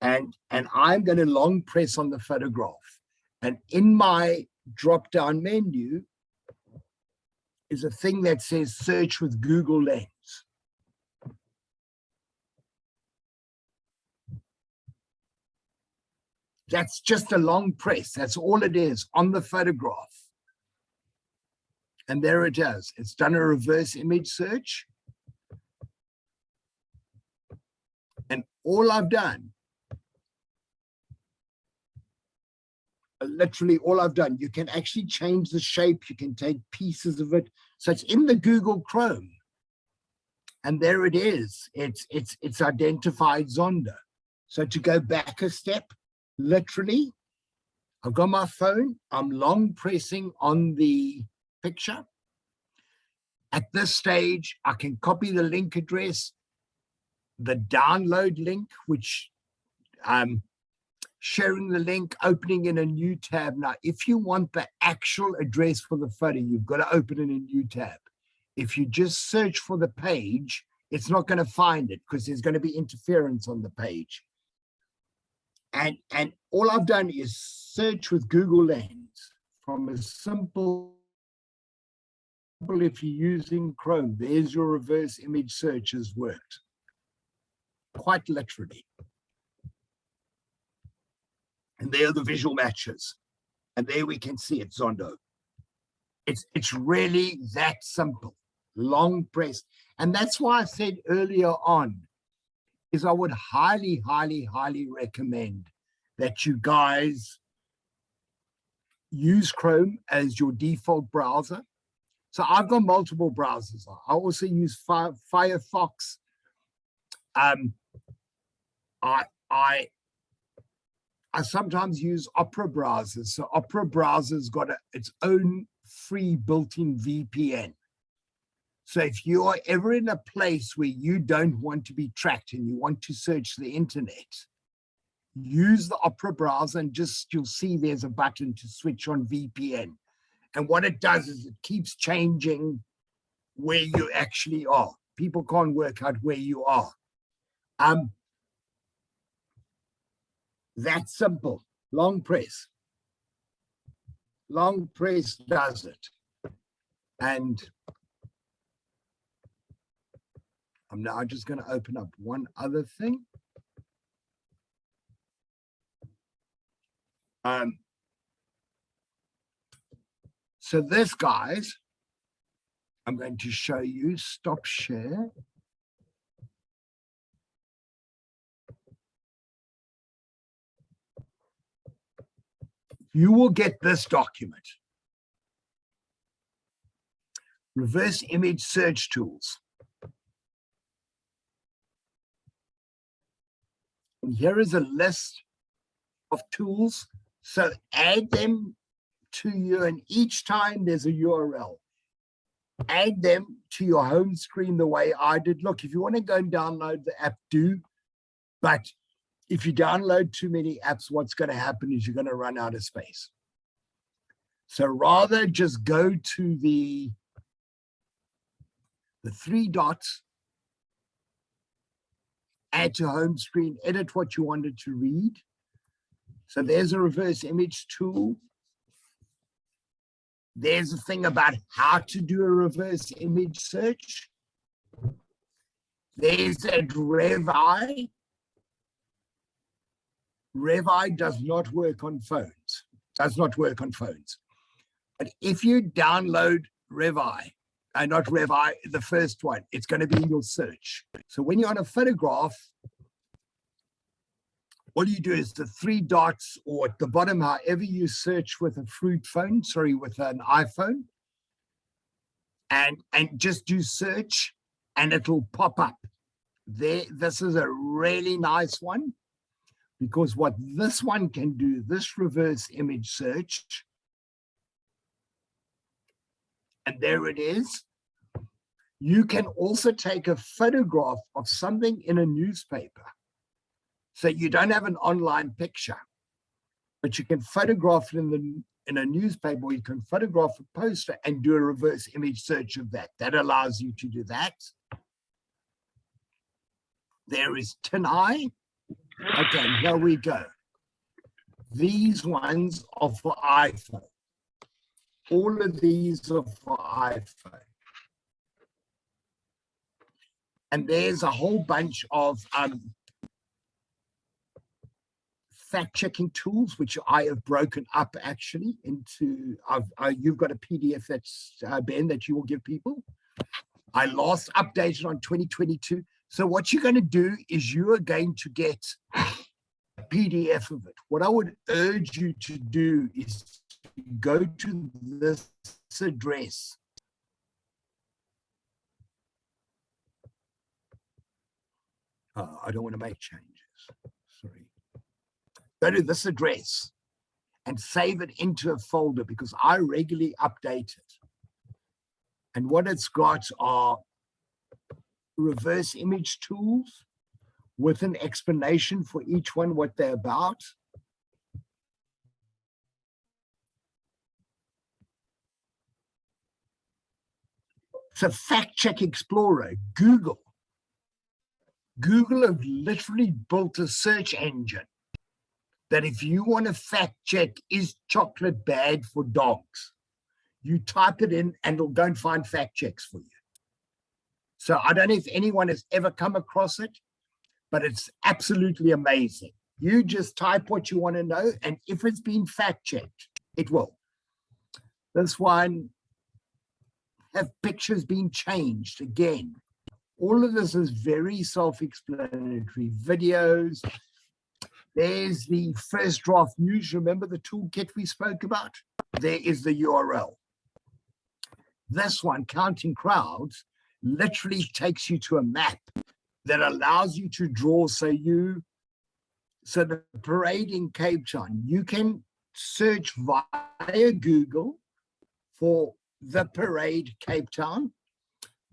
And I'm going to long press on the photograph. And in my drop-down menu is a thing that says search with Google Lens. That's just a long press. That's all it is on the photograph. And there it is. It's done a reverse image search. And all I've done, literally all I've done, you can actually change the shape. You can take pieces of it. So it's in the Google Chrome. And there it is. It's identified Zonda. So to go back a step, literally, I've got my phone. I'm long pressing on the picture. At this stage, I can copy the link address, the download link, which sharing the link, opening in a new tab. Now, if you want the actual address for the photo, you've got to open in a new tab. If you just search for the page, it's not going to find it because there's going to be interference on the page. And all I've done is search with Google Lens from a simple, if you're using Chrome, there's your reverse image search has worked. Quite literally. And there are the visual matches. And there we can see it, Zondo. It's really that simple. Long press. And that's why I said earlier on, is I would highly, highly, highly recommend that you guys use Chrome as your default browser. So I've got multiple browsers. I also use Firefox. I sometimes use Opera browsers. So Opera browser's got its own free built-in VPN. So if you are ever in a place where you don't want to be tracked and you want to search the internet, use the Opera browser and you'll see there's a button to switch on VPN. And what it does is it keeps changing where you actually are. People can't work out where you are. That's simple. Long press. Long press does it. And I'm now just going to open up one other thing. So this, guys, I'm going to show you, stop share. You will get this document. Reverse image search tools. And here is a list of tools. So add them to you, and each time there's a URL. Add them to your home screen the way I did. Look, if you want to go and download the app, do. But if you download too many apps, what's going to happen is you're going to run out of space. So rather just go to the three dots, add to home screen, edit what you wanted to read. So there's a reverse image tool. There's a thing about how to do a reverse image search. There's a Revi. Revi does not work on phones. Does not work on phones. But if you download Revi, not Revi, the first one, it's going to be in your search. So when you're on a photograph, all you do is the three dots, or at the bottom, however you search with a with an iPhone, and just do search, and it'll pop up. There, this is a really nice one, because what this one can do, this reverse image search, and there it is. You can also take a photograph of something in a newspaper. So you don't have an online picture, but you can photograph it in a newspaper, or you can photograph a poster and do a reverse image search of that. That allows you to do that. There is TinEye. Okay, here we go. These ones are for iPhone. All of these are for iPhone. And there's a whole bunch of fact-checking tools, which I have broken up actually into, you've got a PDF that's, Ben, that you will give people. I last updated on 2022. So what you're going to do is you are going to get a PDF of it. What I would urge you to do is go to this address. I don't want to make changes. Sorry. Go to this address and save it into a folder, because I regularly update it. And what it's got are reverse image tools with an explanation for each one, what they're about. So Fact Check Explorer, Google have literally built a search engine that if you want to fact check, is chocolate bad for dogs? You type it in and it'll go and find fact checks for you. So I don't know if anyone has ever come across it, but it's absolutely amazing. You just type what you want to know, and if it's been fact checked, it will. This one, have pictures been changed again? All of this is very self-explanatory. Videos. There's the first draft news. Remember the toolkit we spoke about? There is the URL. This one, Counting Crowds, literally takes you to a map that allows you to draw. So the parade in Cape Town, you can search via Google for the parade Cape Town,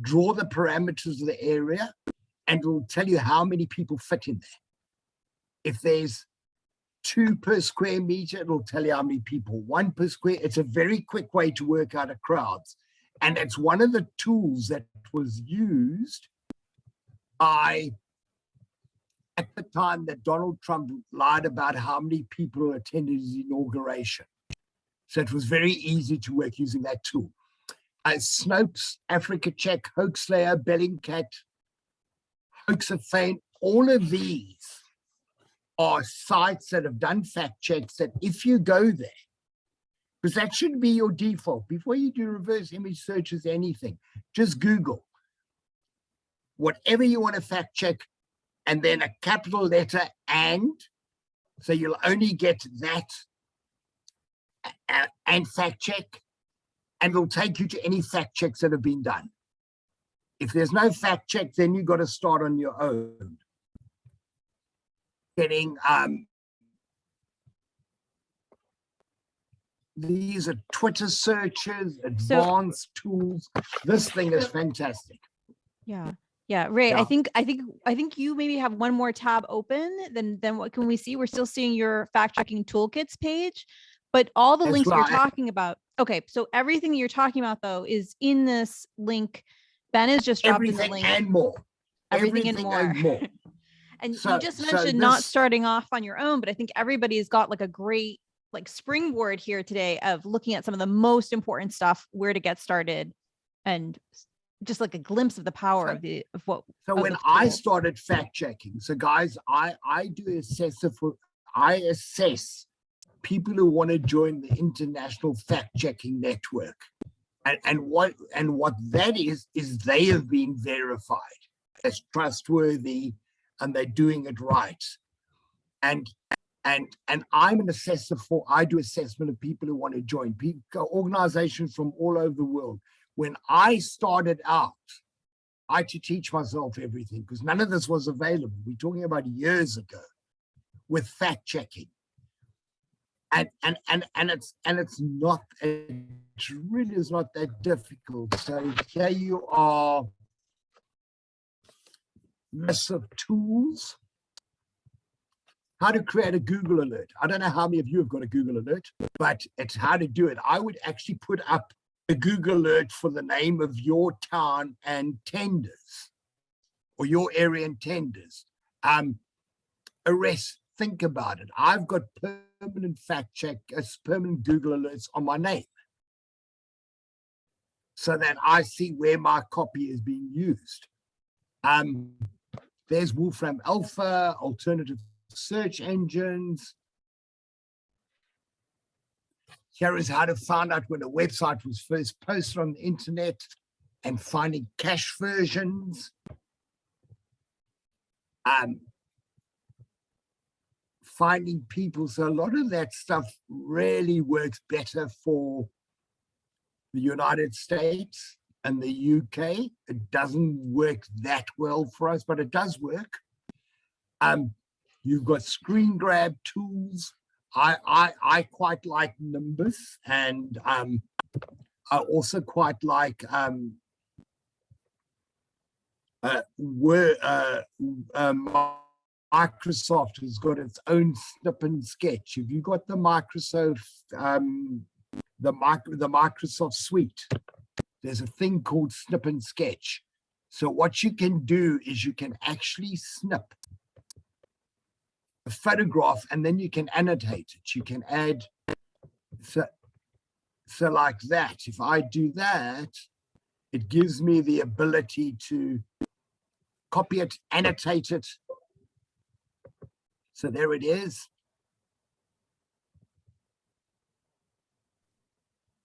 draw the parameters of the area, and it will tell you how many people fit in there. If there's 2 per square meter, it'll tell you how many people, 1 per square. It's a very quick way to work out of crowds. And it's one of the tools that was used by, at the time that Donald Trump lied about how many people attended his inauguration. So it was very easy to work using that tool. Snopes, Africa Check, Hoaxlayer, Bellingcat, Hoaxafane, all of these are sites that have done fact checks that if you go there, because that should be your default, before you do reverse image searches, anything, just Google whatever you want to fact check, and then a capital letter and, so you'll only get that and fact check, and it'll take you to any fact checks that have been done. If there's no fact check, then you've got to start on your own. Getting these are Twitter searches, advanced tools. This thing is fantastic. Yeah. Yeah, Ray, yeah. I think you maybe have one more tab open than what can we see? We're still seeing your fact checking toolkits page, but all the links you're talking about. Okay, so everything you're talking about though is in this link. Ben has just dropped in the link. And more. Everything and more. And you just mentioned not starting off on your own, but I think everybody's got like a great like springboard here today of looking at some of the most important stuff, where to get started, and just like a glimpse of the power of what. So when I started fact checking, so guys, I assess people who want to join the International Fact Checking Network, and what that is they have been verified as trustworthy and they're doing it right. And I'm an assessor I do assessment of people who want to join, organizations from all over the world. When I started out, I had to teach myself everything because none of this was available. We're talking about years ago with fact checking. And it's not, it really is not that difficult. So here you are, list of tools. How to create a Google alert. I don't know how many of you have got a Google alert, but it's how to do it. I would actually put up a Google alert for the name of your town and tenders, or your area and tenders. Arrest, think about it. I've got permanent fact check, permanent Google alerts on my name, so that I see where my copy is being used. There's Wolfram Alpha, alternative search engines. Here is how to find out when a website was first posted on the internet and finding cache versions. Finding people. So a lot of that stuff really works better for the United States and the UK. It doesn't work that well for us, but it does work. You've got screen grab tools. I quite like Nimbus, and I also quite like Microsoft has got its own snip and sketch. If you got the Microsoft the Microsoft suite, there's a thing called snip and sketch. So what you can do is you can actually snip a photograph and then you can annotate it. You can add, so like that. If I do that, it gives me the ability to copy it, annotate it. So there it is.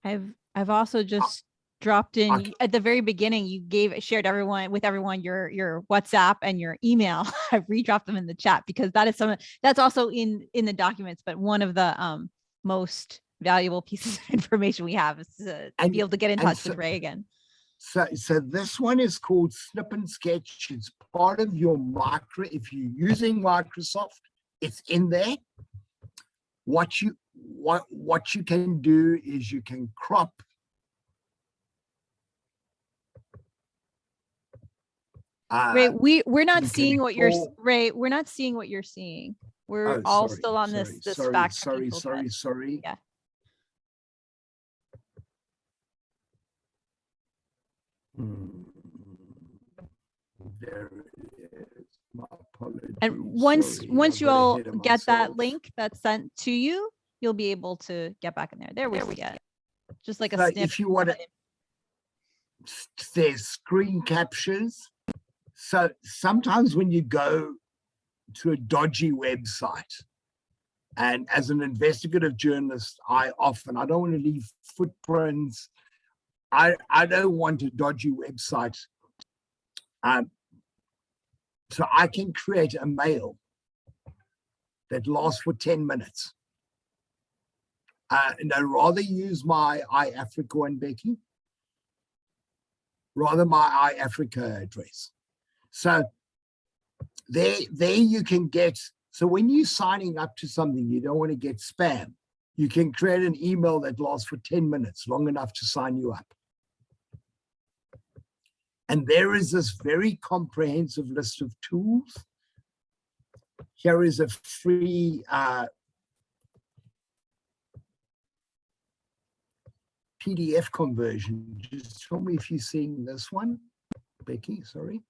I've also just dropped in at the very beginning. You shared with everyone your WhatsApp and your email. I've redropped them in the chat because that is that's also in the documents, but one of the most valuable pieces of information we have is to be able to get in touch with Ray again. So this one is called Snip and Sketch. It's part of your if you're using Microsoft, it's in there. What you can do is you can crop Ray, we're not seeing what you're Ray. We're not seeing what you're seeing. We're all still on this fact. Sorry. Yeah. There it is. My apologies. And once you all get that link that's sent to you, you'll be able to get back in there. There we go. Just like a snip. If you want to, there's screen captures. So sometimes when you go to a dodgy website, and as an investigative journalist, I don't want to leave footprints. I don't want a dodgy website. So I can create a mail that lasts for 10 minutes. And I'd rather use my iAfrica one, Becky, rather my iAfrica address. So there you can get, so when you're signing up to something, you don't want to get spam. You can create an email that lasts for 10 minutes, long enough to sign you up. And there is this very comprehensive list of tools. Here is a free PDF conversion. Just tell me if you're seeing this one, Becky, sorry.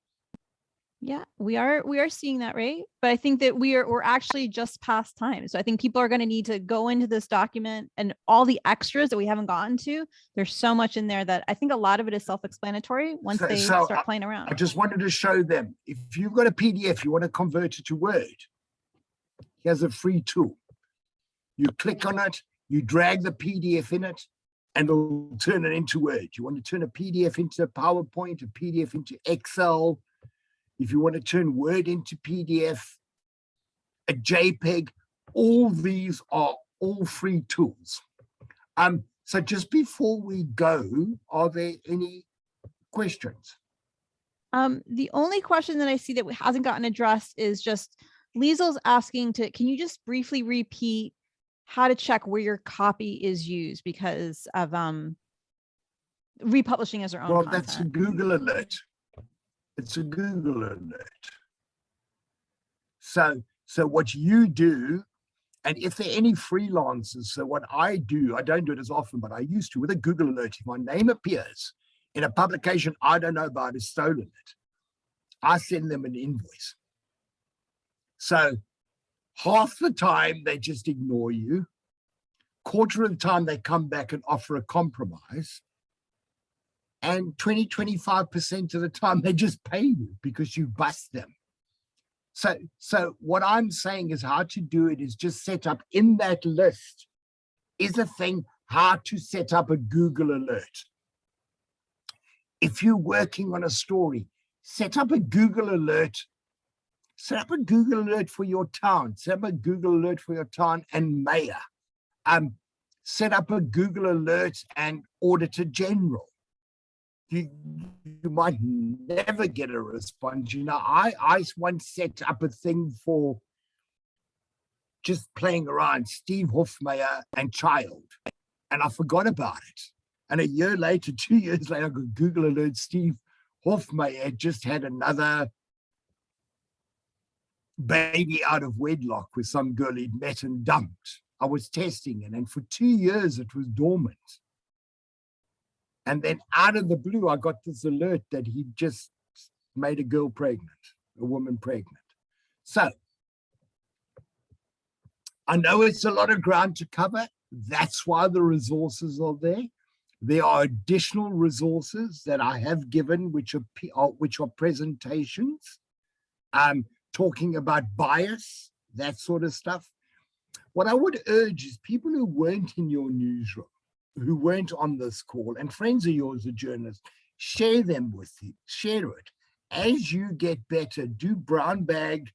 Yeah, we are seeing that, right? But I think that we're actually just past time. So I think people are going to need to go into this document and all the extras that we haven't gotten to. There's so much in there that I think a lot of it is self-explanatory once they start playing around. I just wanted to show them, if you've got a PDF, you want to convert it to Word, here's a free tool. You click on it, you drag the PDF in it, and it'll turn it into Word. You want to turn a PDF into a PowerPoint, a PDF into Excel. If you want to turn Word into PDF, a JPEG, all these are all free tools. So just before we go, are there any questions? The only question that I see that hasn't gotten addressed is just Liesel's asking can you just briefly repeat how to check where your copy is used because of republishing as their own content? That's a Google alert. It's a Google alert. So what you do, and if there are any freelancers, so what I do, I don't do it as often, but I used to, with a Google alert, if my name appears in a publication I don't know about has stolen it, I send them an invoice. So half the time they just ignore you. Quarter of the time they come back and offer a compromise. And 25% of the time they just pay you because you bust them. So what I'm saying is how to do it is just set up in that list is a thing, how to set up a Google alert. If you're working on a story, set up a Google alert. Set up a Google alert for your town. Set up a Google alert for your town and mayor. Set up a Google alert and Auditor General. You might never get a response. You know, I once set up a thing for just playing around, Steve Hofmeyer and Child, and I forgot about it. And a year later, 2 years later, I got Google alert, Steve Hofmeyer had just had another baby out of wedlock with some girl he'd met and dumped. I was testing it, and for 2 years it was dormant. And then out of the blue, I got this alert that he just made a girl pregnant, a woman pregnant. So I know it's a lot of ground to cover. That's why the resources are there. There are additional resources that I have given, which are presentations, talking about bias, that sort of stuff. What I would urge is people who weren't in your newsroom, who weren't on this call, and friends of yours are journalists, share them with you, share it. As you get better, do brown bag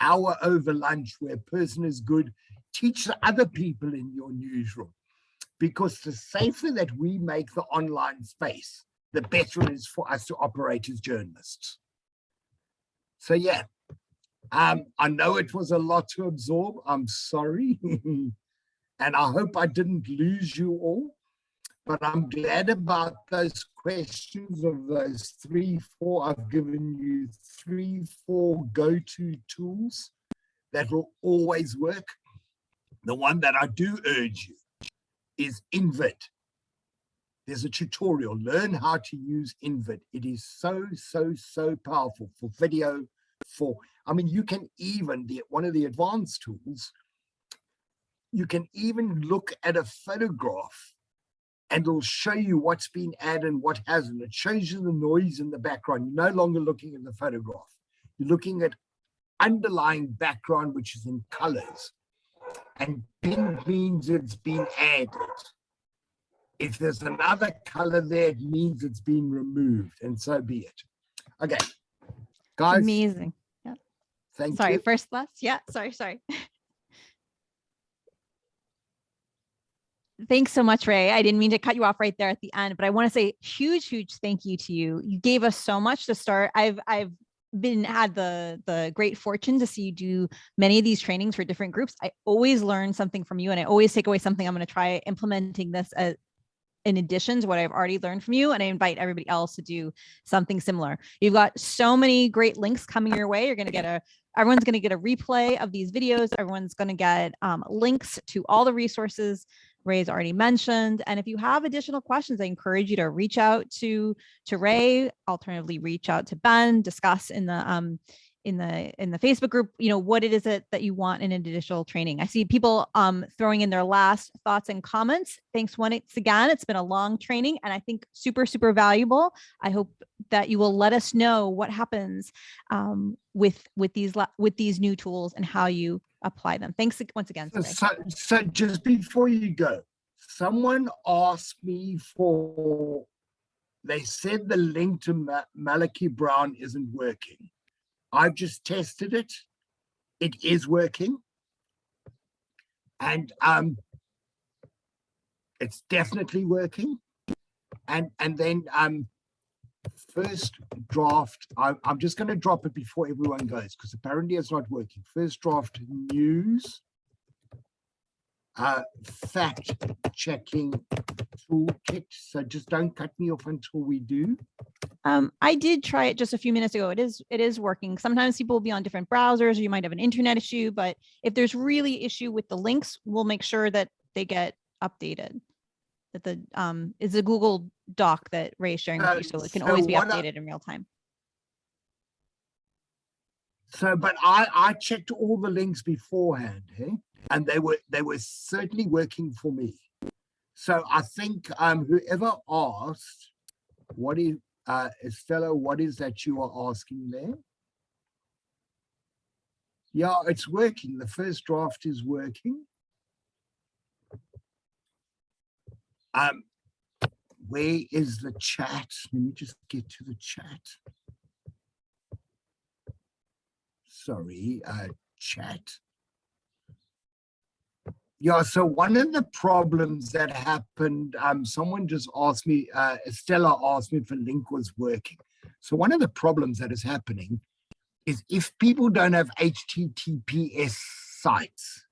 hour over lunch where a person is good, teach the other people in your newsroom. because the safer that we make the online space, the better it is for us to operate as journalists. So yeah, I know it was a lot to absorb. I'm sorry. And I hope I didn't lose you all, but I'm glad about those questions of those 3, 4. I've given you 3, 4 go-to tools that will always work. The one that I do urge you is Invid. There's a tutorial, learn how to use Invid. It is so powerful for video, I mean, you can even, one of the advanced tools, you can even look at a photograph and it'll show you what's been added and what hasn't. It shows you the noise in the background. You're no longer looking at the photograph. You're looking at underlying background, which is in colors. And pink means it's been added. If there's another color there, it means it's been removed, and so be it. Okay, guys. Amazing. Yeah. Thank sorry, you. First class. Yeah, sorry. Thanks so much, Ray. I didn't mean to cut you off right there at the end, but I want to say huge thank you to you. You gave us so much to start. I've had the great fortune to see you do many of these trainings for different groups. I always learn something from you, and I always take away something. I'm going to try implementing this in addition to what I've already learned from you. And I invite everybody else to do something similar. You've got so many great links coming your way. You're going to get everyone's going to get a replay of these videos. Everyone's going to get links to all the resources Ray's already mentioned. And if you have additional questions, I encourage you to reach out to Ray, alternatively reach out to Ben, discuss in the Facebook group, what it is that you want in an additional training. I see people throwing in their last thoughts and comments. Thanks once again. It's been a long training and I think super valuable. I hope that you will let us know what happens with these new tools and how you apply them. Thanks once again. So just before you go, someone asked me they said the link to Malachi Brown isn't working. I've just tested it. It is working. And it's definitely working. And then first draft, I'm just going to drop it before everyone goes because apparently it's not working. First draft news, fact checking toolkit. So just don't cut me off until we do. I did try it just a few minutes ago. It is working. Sometimes people will be on different browsers or you might have an internet issue, but if there's really issue with the links, we'll make sure that they get updated. That is a Google Doc that Ray's sharing with you, so it can always be updated in real time. But I checked all the links beforehand, and they were certainly working for me. So I think whoever asked, Estella, what is that you are asking there? Yeah, it's working. The first draft is working. Where is the chat? Let me just get to the chat. Sorry, chat. Yeah, so one of the problems that happened, someone just asked me, Estella asked me if a link was working. So one of the problems that is happening is if people don't have HTTPS sites,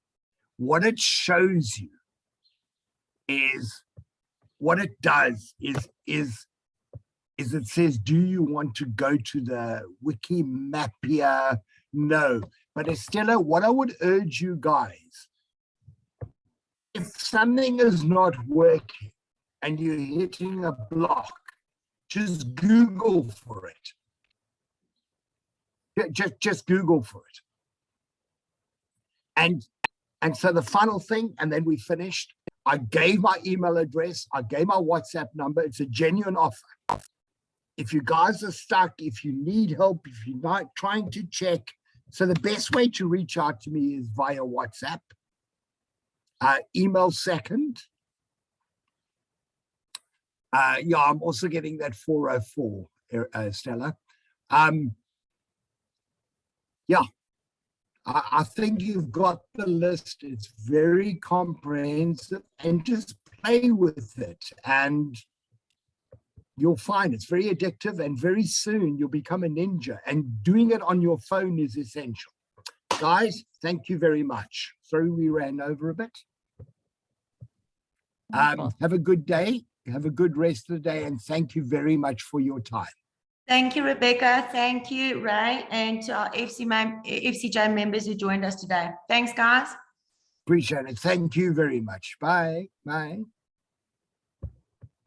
what it shows you is, what it does is it says, do you want to go to the Wikimedia? No. But Estella, what I would urge you guys, if something is not working and you're hitting a block, just Google for it. Just Google for it. And so the final thing, and then we finished, I gave my email address, I gave my WhatsApp number. It's a genuine offer. If you guys are stuck, if you need help, if you're not trying to check, so the best way to reach out to me is via WhatsApp. Email second. Yeah, I'm also getting that 404, Stella. Yeah, I think you've got the list. It's very comprehensive, and just play with it and you'll find it's very addictive, and very soon you'll become a ninja, and doing it on your phone is essential. Guys, thank you very much. Sorry we ran over a bit. Have a good day. Have a good rest of the day, and thank you very much for your time. Thank you, Rebecca. Thank you, Ray, and to our FCJ members who joined us today. Thanks, guys. Appreciate it. Thank you very much. Bye. Bye.